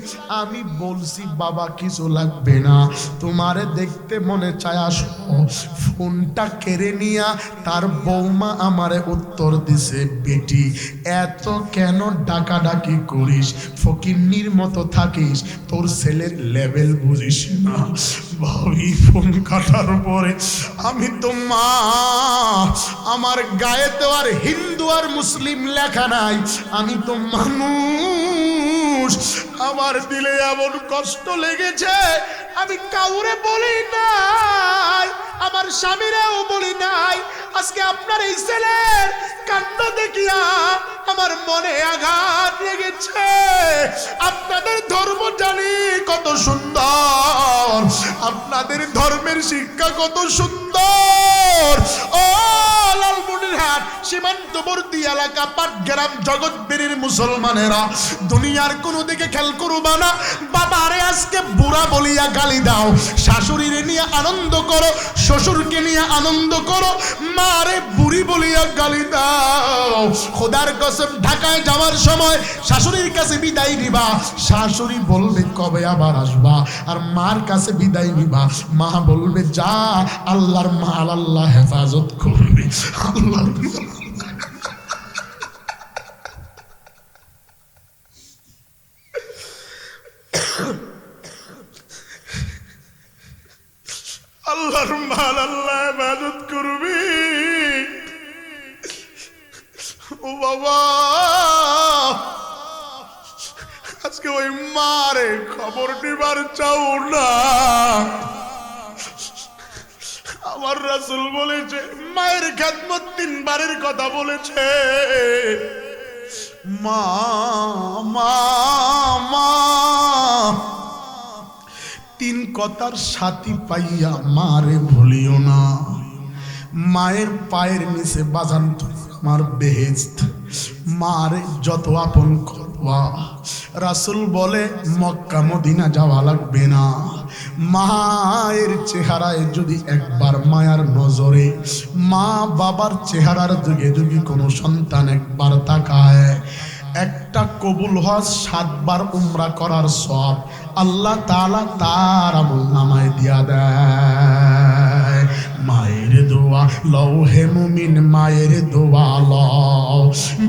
আমি বলছি বাবা কিছু লাগবে না, তোমারে দেখতে মনে চায় আসো। ফোনটা কেড়ে নিয়া তার বৌমা আমারে উত্তর দিছে, বেটি এত কেন ডাকাডাকি করিস? ফকিন্নির মতো থাকিস, তোর ছেলের লেভেল বুঝিস না। ভাবি ফোন কাটার পরে আমি তো মা, আমার গায়ে তো আর হিন্দু আর মুসলিম লেখা নাই, আমি তো মানুষ। আমার দিলে এমন কষ্ট লেগেছে, আমি কাউরে বলি নাই, আমার স্বামীরাও বলি নাই। আজকে আপনার এই ছেলের কাণ্ড দেখিয়া আমার মনে আঘাত লেগেছে। আপনাদের ধর্ম জানি কত সুন্দর, আপনাদের ধর্মের শিক্ষা কত সুন্দর। ও লালমনিরহাট সীমান্তবর্তী এলাকা পাটগ্রাম জগৎবীরের মুসলমানেরা, দুনিয়ার কোনো দিকে খেয়াল করবা না। বাবারে আজকে বুড়া বলিয়া গালি দাও, শাশুড়িরে নিয়ে আনন্দ করো, শ্বশুরকে নিয়ে আনন্দ করো, মারে বুড়ি বলিয়া গালি দাও। খোদার কসম ঢাকায় যাওয়ার সময় শাশুড়ির কাছে বিদায় নিবা, শাশুড়ি বলবে কবে আবার আসবা, আর মার কাছে বিদায় নিবা, মা বলবে যা, আল্লাহর মাল আল্লাহ হেফাজত করবে। আল্লাহর আল্লাহর মাল আল্লাহ হেফাজত করবে। ও বাবা, আজকে ওই মারে খবর নিবার চাও না। আমার রাসূল বলেছে, মায়ের খেদমত 3 বারের কথা বলেছে। মা মা মা, 3 কথার সাথী পাইয়া মারে ভুলিও না। মায়ের পায়ের নিচে বাজান আমার বেহেশত, মারে যত আপন করবা। রাসূল বলে মক্কা মদিনা যাওয়া লাগবে না, মায়ের চেহারায় যদি একবার মায়ার নজরে মা বাবার চেহারার দিকে যদি কোনো সন্তান একবার তাকায়, একটা কবুল হজ 7 বার উমরা করার সওয়াব আল্লাহ তাআলা তার আমলনামায় দিয়া দেয়। মায়ের দোয়া লৌহে মুমিন, মায়ের দোয়া লও,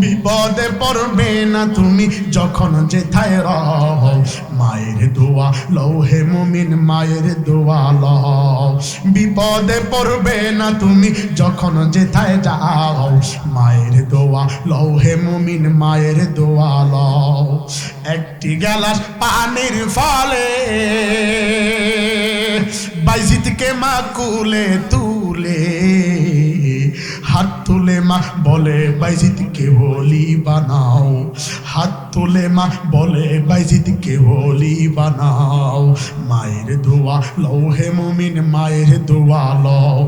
বিপদে পড়বে না তুমি যখন যেথায় রও। মায়ের দোয়া লৌহে মুমিন, মায়ের দোয়া লও, বিপদে পড়বে না তুমি যখন যেথায় যাও। মায়ের দোয়া লৌহে মুমিন, মায়ের দোয়া লও। একটি গ্লাস পানির ফলে বাইজিতকে মা কুলে তুলে, হাত তুলে মা বলে বাইজিতকে ওলি বানাও, হাত তুলে মা বলে বাইজিতকে ওলি বানাও। মায়ের দোয়া লৌহে মুমিন, মায়ের দোয়া লও,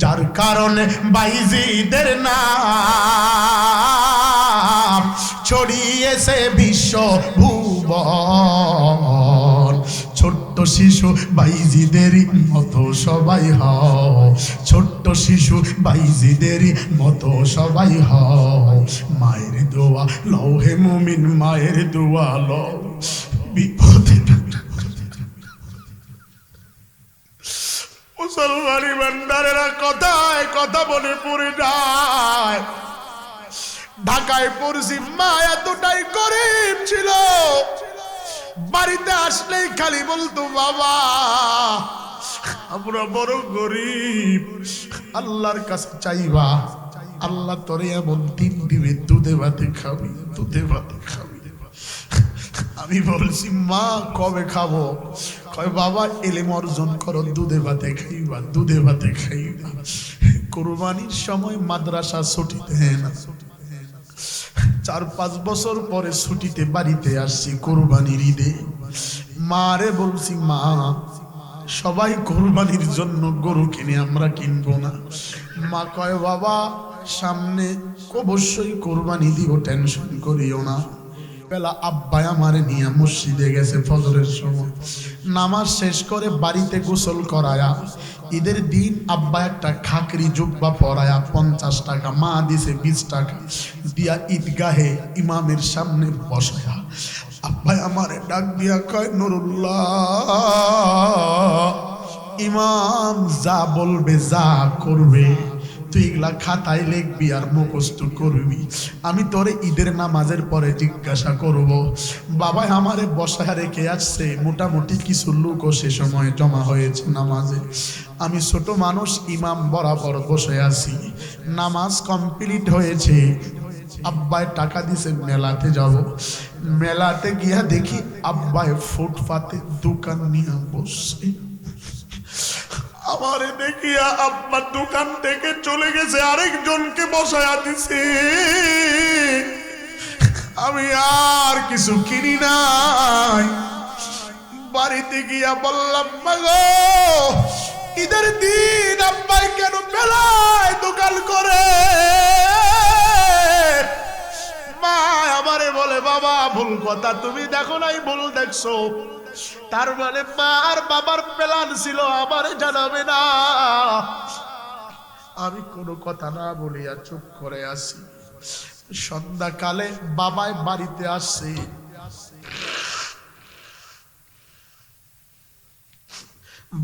যার কারণে বাইজিদের নাম ছড়িয়েছে বিশ্ব ভুবন। ছোট্ট শিশু বাইজিদেরই মতো সবাই হও, ছোট্ট শিশু বাইজিদেরই মতো সবাই হও। মায়ের দোয়া লও হে মুমিন, মায়ের দোয়া লও, বিপদে মুসলমানি বান্দারেরা কথায় কথা বলে পড়ে যায়। ঢাকায় পড়ছি, মা এতটাই গরিব ছিল, বাড়িতে আসলেই খালি বলতো বাবা আমরা বড় গরিব, আল্লাহর কাছে চাইবা, আল্লাহ তোরে এমন দিন দিবে দুধে ভাতে খাবি, দুধে ভাতে খাবি। আমি বলছি মা কবে খাবো? কয় বাবা এলেম অর্জন করো, দুধে ভাতে খাইবা, দুধে ভাতে খাইবা। কুরবানির সময় মাদ্রাসা ছুটি দেয় না, 4-5 বছর পরে ছুটিতে বাড়িতে আসছি কুরবানির ঈদে। মারে বলছি মা সবাই কুরবানির জন্য গরু কিনে, আমরা কিনবো না। মা কয় বাবা সামনে অবশ্যই কুরবানি দিব, টেনশন করিও না। বেলা আব্বাই আমারে নিয়ে মসজিদে গেছে, ফজরের সময় নামাজ শেষ করে বাড়িতে গোসল করায়া, ঈদের দিন আব্বা একটা খাকরি জুব্বা পরায়া 50 টাকা, মা দিছে 20 টাকা দিয়া ঈদগাহে ইমামের সামনে বসায়া আব্বাই আমারে ডাক দিয়া কয় নুরুল্লাহ, ইমাম যা বলবে যা করবে তুই এগুলা খাতায় লিখবি আর মুখস্থ করবি, আমি তোরে ঈদের নামাজের পরে জিজ্ঞাসা করব। বাবা আমারে বসায় রেখে আসছে, মোটামুটি কিছু লোকও সে সময় জমা হয়েছে নামাজে। আমি ছোট মানুষ, ইমাম বরাবর বসে আছি, নামাজ কমপ্লিট হয়েছে। আব্বাই টাকা দিছে মেলাতে যাব, মেলাতে গিয়া দেখি আব্বাই ফুটপাতে দোকান নিয়ে বসছে। আমারে দেখিয়া আব্বা দোকান থেকে চলে গেছে, আরেকজনকে বসায়া দিছে। আমি আর কিছু কিনি নাই, বাড়িতে গিয়া বললাম মাগো ঈদের দিন আব্বাই কেন বেলায় দোকান করে? মা আমারে বলে বাবা ভুল কথা, তুমি দেখো নাই, ভুল দেখছো। তার মানে মা আর বাবার প্ল্যান ছিল আমারে জানাবে না। আমি কোনো কথা না বলিয়া চুপ করে আসি। সন্ধ্যাকালে বাবাই বাড়িতে আসছে,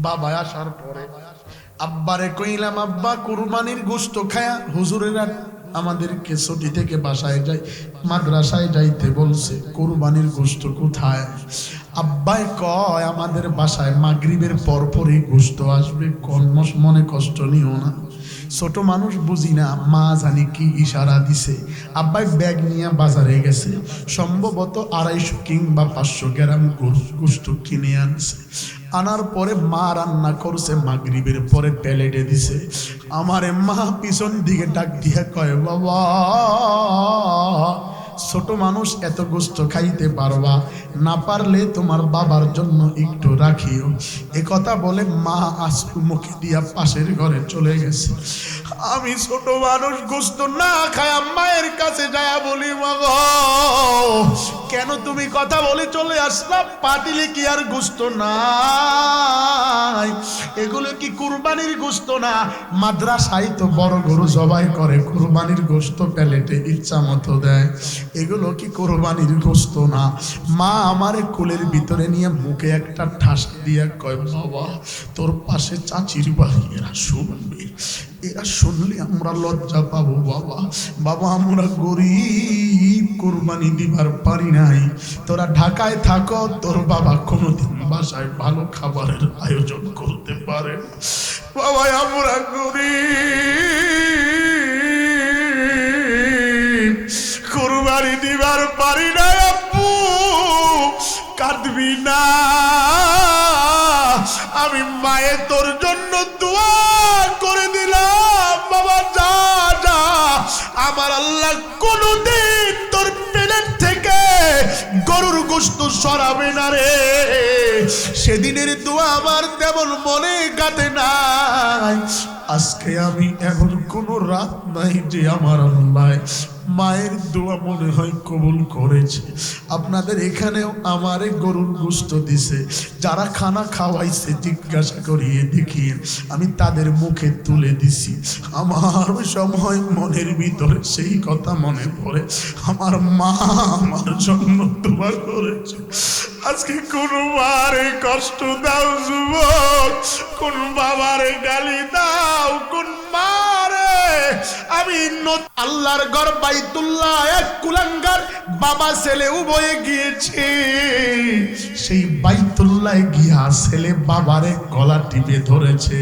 বাবা আসার পরে আব্বারে কইলাম আব্বা কুরবানির গোশত খায়া হুজুরেরা আমাদেরকে ছুটি থেকে বাসায় যাই, মাদ্রাসায় যাইতে বলছে, কুরবানির গোশত কোথায়? আব্বাই কয় আমাদের বাসায় মাগরিবের পরপরই গোশত আসবে, মনে কষ্ট নিও না। ছোট মানুষ বুঝি না, মা জানি কি ইশারা দিছে। আব্বাই ব্যাগ নিয়ে বাজারে গেছে, সম্ভবত 250 কিংবা 500 গ্রাম গোশত কিনে আনছে। আনার পরে মা রান্না করছে, মাগরিবের পরে প্লেটে দিছে। আমারে মা পিছন দিকে ডাক দিয়ে কয় বাবা ছোট মানুষ এত গোশত খাইতে পারবা না, পারলে তোমার বাবার জন্য একটু রাখিও। এ কথা বলে মা আঁচল মুখে দিয়া পাশের ঘরে চলে গেছে। আমি ছোট মানুষ গোশত না খায়া মায়ের কাছে যায় বলি মা গো কেন তুমি কথা বলে চলে আসলা? পাতিলে কি আর গোশত নাই? এগুলো কি কুরবানির গোশত না? মাদ্রাসায় তো বড় গরু জবাই করে, কুরবানির গোশত প্লেটে ইচ্ছা মতো দেয়, এগুলো কি কুরবানির গোশত না? মা আমারে কোলের ভিতরে নিয়ে মুখে একটা ঠাস দিয়া কয় বাবা তোর পাশে চাচির বাড়ি, এরা শুনবে, এরা শুনলে আমরা লজ্জা পাবো বাবা। বাবা আমরা গরিব, কুরবানি দিবার পারি নাই, তোরা ঢাকায় থাকো, তোর বাবা কোনোদিন বাসায় ভালো খাবারের আয়োজন করতে পারে না। বাবা আমরা গরিব, কুরবানি দিবার পারি না। আপু কাঁদবি না, আমি মায়ে তোর জন্য দোয়া করে দিলাম। বাবা যা যা, আমার আল্লাহ কোনদিন তোর পেটের থেকে গরুর গোশত সরাবে না রে। সেদিনের দোয়া আমার তেমন মনে গাতে নাই। আজকে আমি এমন কোন রাত নাই যে আমার আল্লাহ মায়ের দোয়া মনে হয় কবুল করেছে। আপনাদের এখানেও আমারে গরুর গোশত দিছে, যারা খানা খাওয়াইছে জিজ্ঞাসা করিয়ে দেখিয়ে আমি তাদের মুখে তুলে দিছি। আমার ওই সময় মনের ভিতরে সেই কথা মনে পড়ে, আমার মা আমার জন্য দোয়া করেছে। আজকে কোন মারে কষ্ট দাও যুবক, কোন বাবারে গালি দাও, কোন মারে আমি আল্লাহর ঘর বাইতুল্লাহ এক কুলাঙ্গার বাবা ছেলে উভয়ে গিয়েছে, সেই বাইতুল্লাহ গিয়া ছেলে বাবারে গলা টিপে ধরেছে।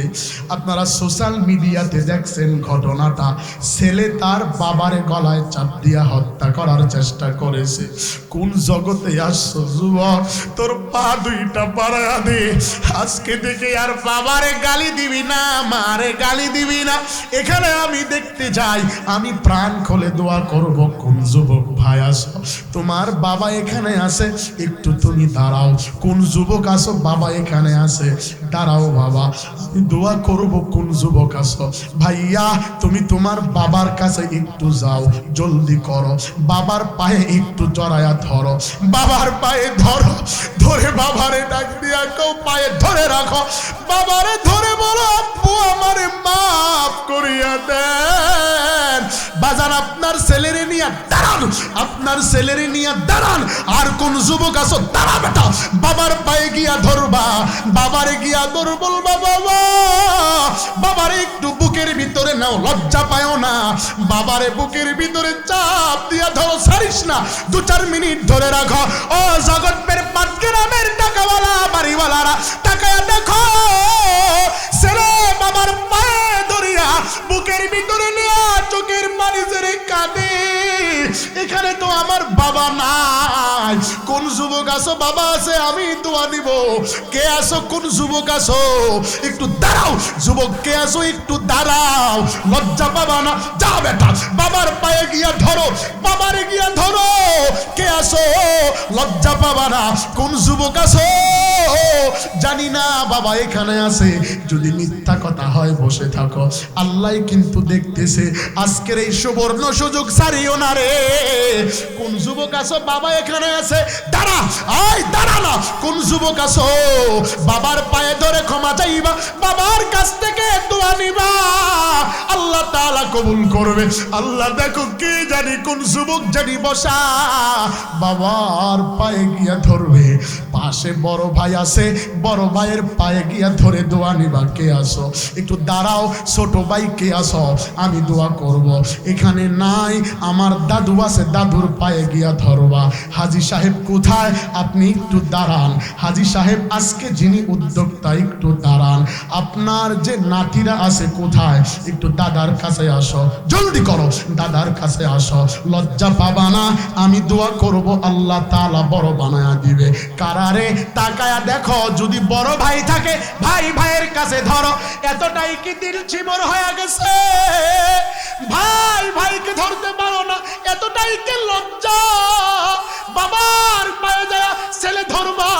আপনারা সোশ্যাল মিডিয়াতে দেখছেন ঘটনাটা, ছেলে তার বাবারে গলায় চাপ দিয়া হত্যা করার চেষ্টা করেছে। কোন জগতে আসছো যুবক, তোর পা দুইটা বাড়ায়া দে, আজকে থেকে আর বাবারে গালি দিবি না, মারে গালি দিবি না। এখানে আমি দেখতে যাই, আমি প্রাণ খুলে দোয়া করব। কোন যুবক ভাই আসো, তোমার বাবা এখানে আছে, একটু তুমি দাঁড়াও। কোন যুবক আসো, বাবা এখানে আছে, দাঁড়াও বাবা, আমি দোয়া করব। কোন যুবক আসো, ভাইয়া তুমি তোমার বাবার কাছে একটু যাও, জলদি করো, বাবার পায়ে একটু জড়ায়া ধরো, বাবার পায়ে ধরো, ধরে বাবারে ডাক দিয়া কেউ পায়ে ধরে রাখো, বাবারে ধরে বলো আব্বু আমারে মাফ করিয়া দেন। বাজান আপনার ছেলেরে নিয়ে দাঁড়ান, আপনার ছেলেরে নিয়ে দাঁড়ান। আর কোন যুবক আছো, দাঁড়া বেটা, বাবার পায়ে গিয়া ধরবা, বাবারে গিয়া ধর, বলবা বাবা, বাবারে একটু বুকের ভিতরে নাও, লজ্জা পায়ও না, বাবারে বুকের ভিতরে চাপ দিয়া ধরো, ছাড়িস না, 2-4 মিনিট ধরে রাখো। ও জগৎপের পাটগ্রামের টাকাওয়ালা বাড়িওয়ালারা টাকায় দেখো, ছেলে বাবার পায়ে ধরিয়া বুকের ভিতরে নিয়ে চোখের পানি ছেড়ে কাঁদে। এখানে তো আমার বাবা নাই। কোন যুবক আসো, বাবা আছে, আমি দোয়া দিব। কে আসো, কোন যুবক আসো, একটু দাঁড়াও। যুবক কে আসো, একটু দাঁড়াও, লজ্জা পাবা না, যা বেটা বাবার পায়ে গিয়া ধরো, বাবারে গিয়া ধরো। কে আসো, লজ্জা পাবা না। কোন যুবক আসো, জানি না বাবা এখানে আছে, যদি মিথ্যা কথা হয় বসে থাকো, আল্লাহ কিন্তু দেখতেছে। আজকের এই সুবর্ণ সুযোগ ছাড়িও না রে। কোন যুবক আসো, বাবা এখানে আছে, দাঁড়া, আয় দাঁড়া না। কোন যুবক আসো, বাবার পায়ে ধরে ক্ষমা চাইবা, বাবার কাছ থেকে দোয়া নিবা, আল্লাহ তাআলা কবুল করবে। আল্লাহ দেখো কে জানি কোন যুবক জানি বসা বাবার পায়ে গিয়া ধরবে, পাশে বড় ভাই আছে, বড় ভাইয়ের পায়ে গিয়া ধরে দোয়া নিবা। কে আসো, একটু দাঁড়াও। ছোট ভাই কে আসো, আমি দোয়া করব। এখানে নাই, আমার দাদু আছে, দাদুর পায়ে গিয়া ধরবা। হাজী সাহেব কোথায়, আপনি একটু দাঁড়ান। হাজী সাহেব আজকে যিনি উদ্যোক্তা, একটু দাঁড়ান। আপনার যে নাতিরা আছে কোথায়, একটু দাদার কাছে আসো, জলদি করো, দাদার কাছে আসো, লজ্জা পাবা না, আমি দোয়া করব, আল্লাহ তাআলা বড় বানায়া দিবে। কারারে তাকায়া দেখো, যদি বড় ভাই থাকে, ভাই ভাইয়ের কাছে ধরো। এতটাই কি দিল চিমর হয়ে গেছে, ভাই ভাইকে ধরতে পারো না, এতটাই কি লজ্জা। বাবার পায়ে যায় ছেলে ধরবা,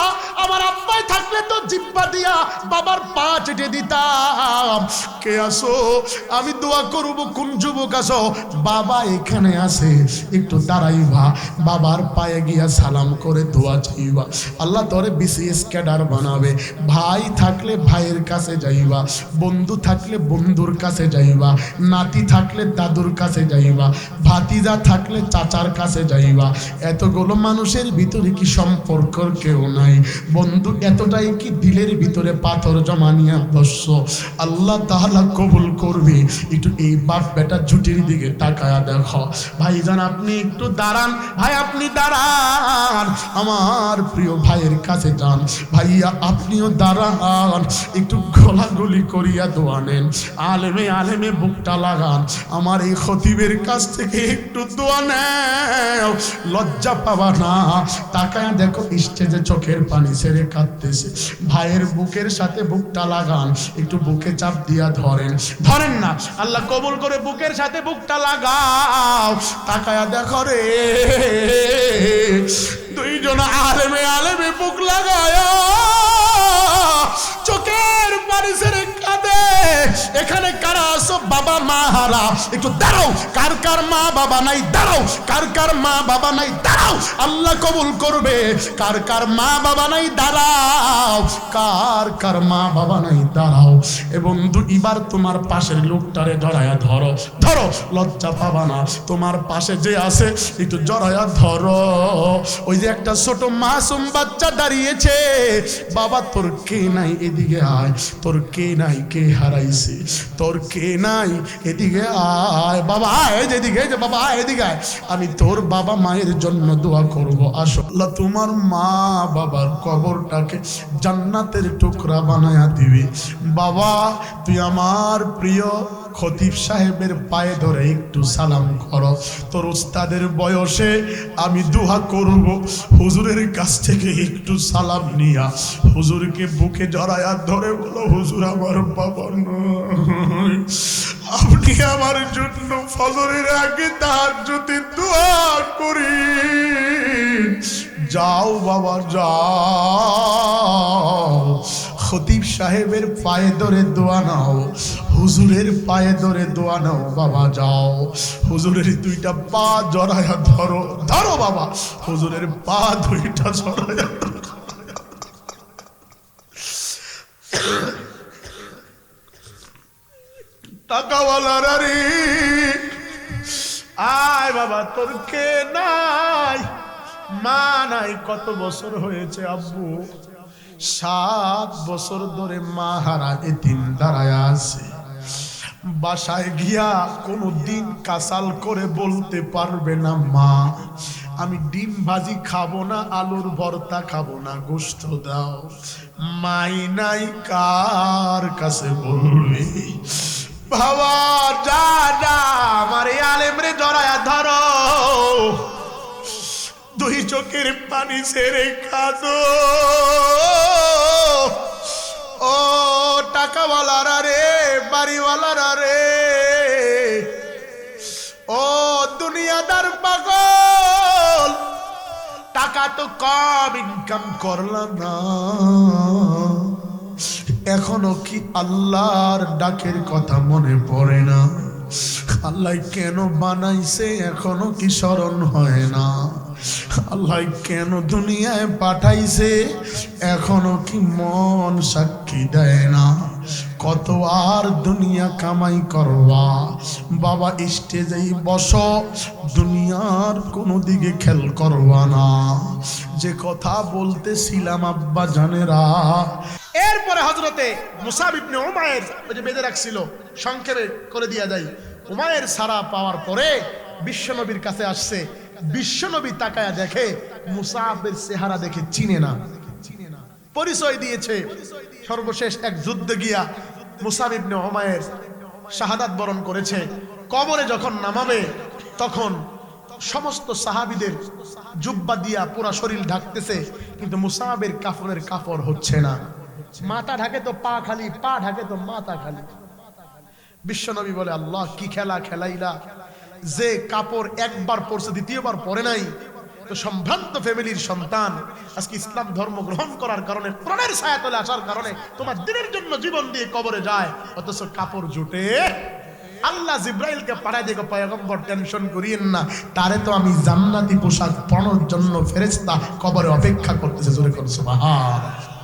আমার আব্বাই থাকলে তো জিব্বা দিয়া বাবার পা চেটে দিতাম। কে আসো, আমি দোয়া করব। কোন যুবক আসো, বাবা এখানে আছে, একটু দাঁড়াইবা, বাবার পায়ে গিয়া সালাম করে দোয়া চাইবা। আল্লাহ তোরে বিসিএস ক্যাডার বানাবে। ভাই থাকলে ভাইয়ের কাছে যাইবা, বন্ধু থাকলে বন্ধুর কাছে যাইবা, নাতি থাকলে দাদুর কাছে যাইবা, ভাতিজা থাকলে চাচার কাছে যাইবা। এতগুলো মানুষের ভিতরে কি সম্পর্কর কেউ নাই? বন্ধু এতটাই কি দিলের ভিতরে পাথর জমা নিয়ে বসছো? আল্লাহ তাআলা কবুল করবে। একটু এই বাপ বেটা জুটির দিকে তাকায়া দেখো। ভাইজান আপনি একটু দাঁড়ান, ভাই আপনি দাঁড়ান, আমার প্রিয় ভাইয়ের কাছে যান। ভাইয়া আপনিও দাঁড়ান, একটু গোলাগুলি করিয়া দোয়া নেন, আলেমে আলেমে বুকটা লাগান, আমার এই খতিবের কাছ থেকে একটু দোয়া নেও, লজ্জা পাবা না। তাকায়া দেখো স্টেজে চোখের পানি ছেড়ে কাঁদতেছে, ভাইয়ের বুকের সাথে বুকটা লাগান, একটু বুকে চাপ দিয়া ধরেন, ধরেন না, আল্লাহ কবুল করে বুকের সাথে বুকটা লাগাও। তাকায়া দেখো রে, দুইজন আলেমে আলেমে বুক লাগায় চোখের বাড়ি ছেড়ে কাঁদে। এখানে কারা আসো বাবা মা হারা, একটু দাঁড়াও। কার কার মা বাবা নাই দাঁড়াও, কার কার মা বাবা নাই দাঁড়াও, আল্লাহ কবুল করবে। কার কার মা বাবা নাই দাঁড়াও, কার কার মা বাবা নাই দাঁড়াও। এ বন্ধু এবার তোমার পাশের লোকটারে জড়ায়া ধরো, ধরো, লজ্জা পাবা না। তোমার পাশে যে আছে একটু জড়ায়া ধরো। ওই যে একটা ছোট মাসুম বাচ্চা দাঁড়িয়েছে, বাবা তোর কে নাই এদিকে আয়, তোর কে নাই, কে হারাইছে, তোর কে নাই এদিকে আয়, বাবা আয় যেদিকে, যে বাবা আয় এদিকে আয়, আমি তোর বাবা মায়ের জন্য দোয়া করব। আসো আল্লাহ তোমার মা বাবার কবরটাকে জান্নাতের টুকরা বানায়া দিবি। বাবা তুই আমার প্রিয় খতিব সাহেবের পায়ে ধরে একটু সালাম করো। তোর উস্তাদের বয়সে আমি দোয়া করব, হুজুরের কাছ থেকে একটু সালাম নিয়া হুজুরকে বুকে জড়ায়া ধরে বলো, হুজুর আমার বাবা নয়, আপনি আমার জন্য ফজরের আগে তাহাজ্জুদে দোয়া করি। যাও বাবা যাও, খতিব সাহেবের পায়ে ধরে দোয়া নাও, হুজুরের পায়ে ধরে দোয়া নাও। বাবা যাও, হুজুরের দুইটা পা জড়ায়া ধরো, ধরো বাবা, হুজুরের পা দুইটা জড়ায়া ধরো। টাকাওয়ালারা রে আয় বাবা, তোর কে নাই, মা নাই। কত বছর হয়েছে আব্বু? 7 বছর ধরে মা হারা এতিম দাঁড়ায় আছে। বাসায় গিয়া কোনো দিন কাসাল করে বলতে পারবে না, মা আমি ডিম ভাজি খাবো না, আলুর ভর্তা খাবো না, গোশত দাও। মাই নাই, কার কাছে বলবে? বাবা যা যা, আমার এই আলেমরে জড়ায়া ধরো, দুই চোখের পানি ছেড়ে কাঁদো। ও টাকাওয়ালারা রে, বাড়িওয়ালারা রে, ও দুনিয়াদার পাগল, টাকা তো কম ইনকাম করলাম না, এখনো কি আল্লাহর ডাকের কথা মনে পড়ে না? আল্লাহ কেন বানাইছে এখনো কি স্মরণ হয় না? আল্লাহ কেন দুনিয়ায় পাঠাইছে এখনো কি মন সাক্ষী দেয় না? কত আর দুনিয়া কামাই করবা বাবা, স্টেজেই বসো, দুনিয়ার কোনো দিকে খেল করবা না। যে কথা বলতেছিলাম আব্বা জানেরা, এরপরে হযরতে মুসাব ইবনে উমায়ের ওই যে বেঁধে রাখছিল, সংক্ষেপে করে দিয়া যায়, উমায়ের সারা পাওয়ার পরে বিশ্বনবীর কাছে আসছে। বিশ্বনবী তাকায়া দেখে মুসাবের চেহারা দেখে চিনে না, পরিচয় দিয়েছে। সর্বশেষ এক যুদ্ধে গিয়া মুসাব ইবনে উমায়ের শাহাদাত বরণ করেছে। কবরে যখন নামাবে তখন সমস্ত সাহাবীদের জুব্বা দিয়া পুরা শরীর ঢাকতেছে, কিন্তু মুসাবের কাফনের কাপড় হচ্ছে না। মাথা ঢাকে তো পা খালি, পা ঢাকে তো মাথা খালি। বিশ্বনবী বলে, আল্লাহ কি খেলা খেলাইলা, যে কাপড় একবার পরছে দ্বিতীয়বার পরে নাই। তো সম্ভ্রান্ত ফ্যামিলির সন্তান আজকে ইসলাম ধর্ম গ্রহণ করার কারণে, প্রাণের ছায়াতলে আসার কারণে তোমার দিনের জন্য জীবন দিয়ে কবরে যায়, অথচ কাপড় জুটে। আল্লাহ জিব্রাইলকে পাঠায় দেখো, পয়গম্বর টেনশন করিয়েন না, তারে তো আমি জান্নাতি পোশাক পরানোর জন্য ফেরেশতা কবরে অপেক্ষা করতেছে। জোরে করে সুবহানাল্লাহ।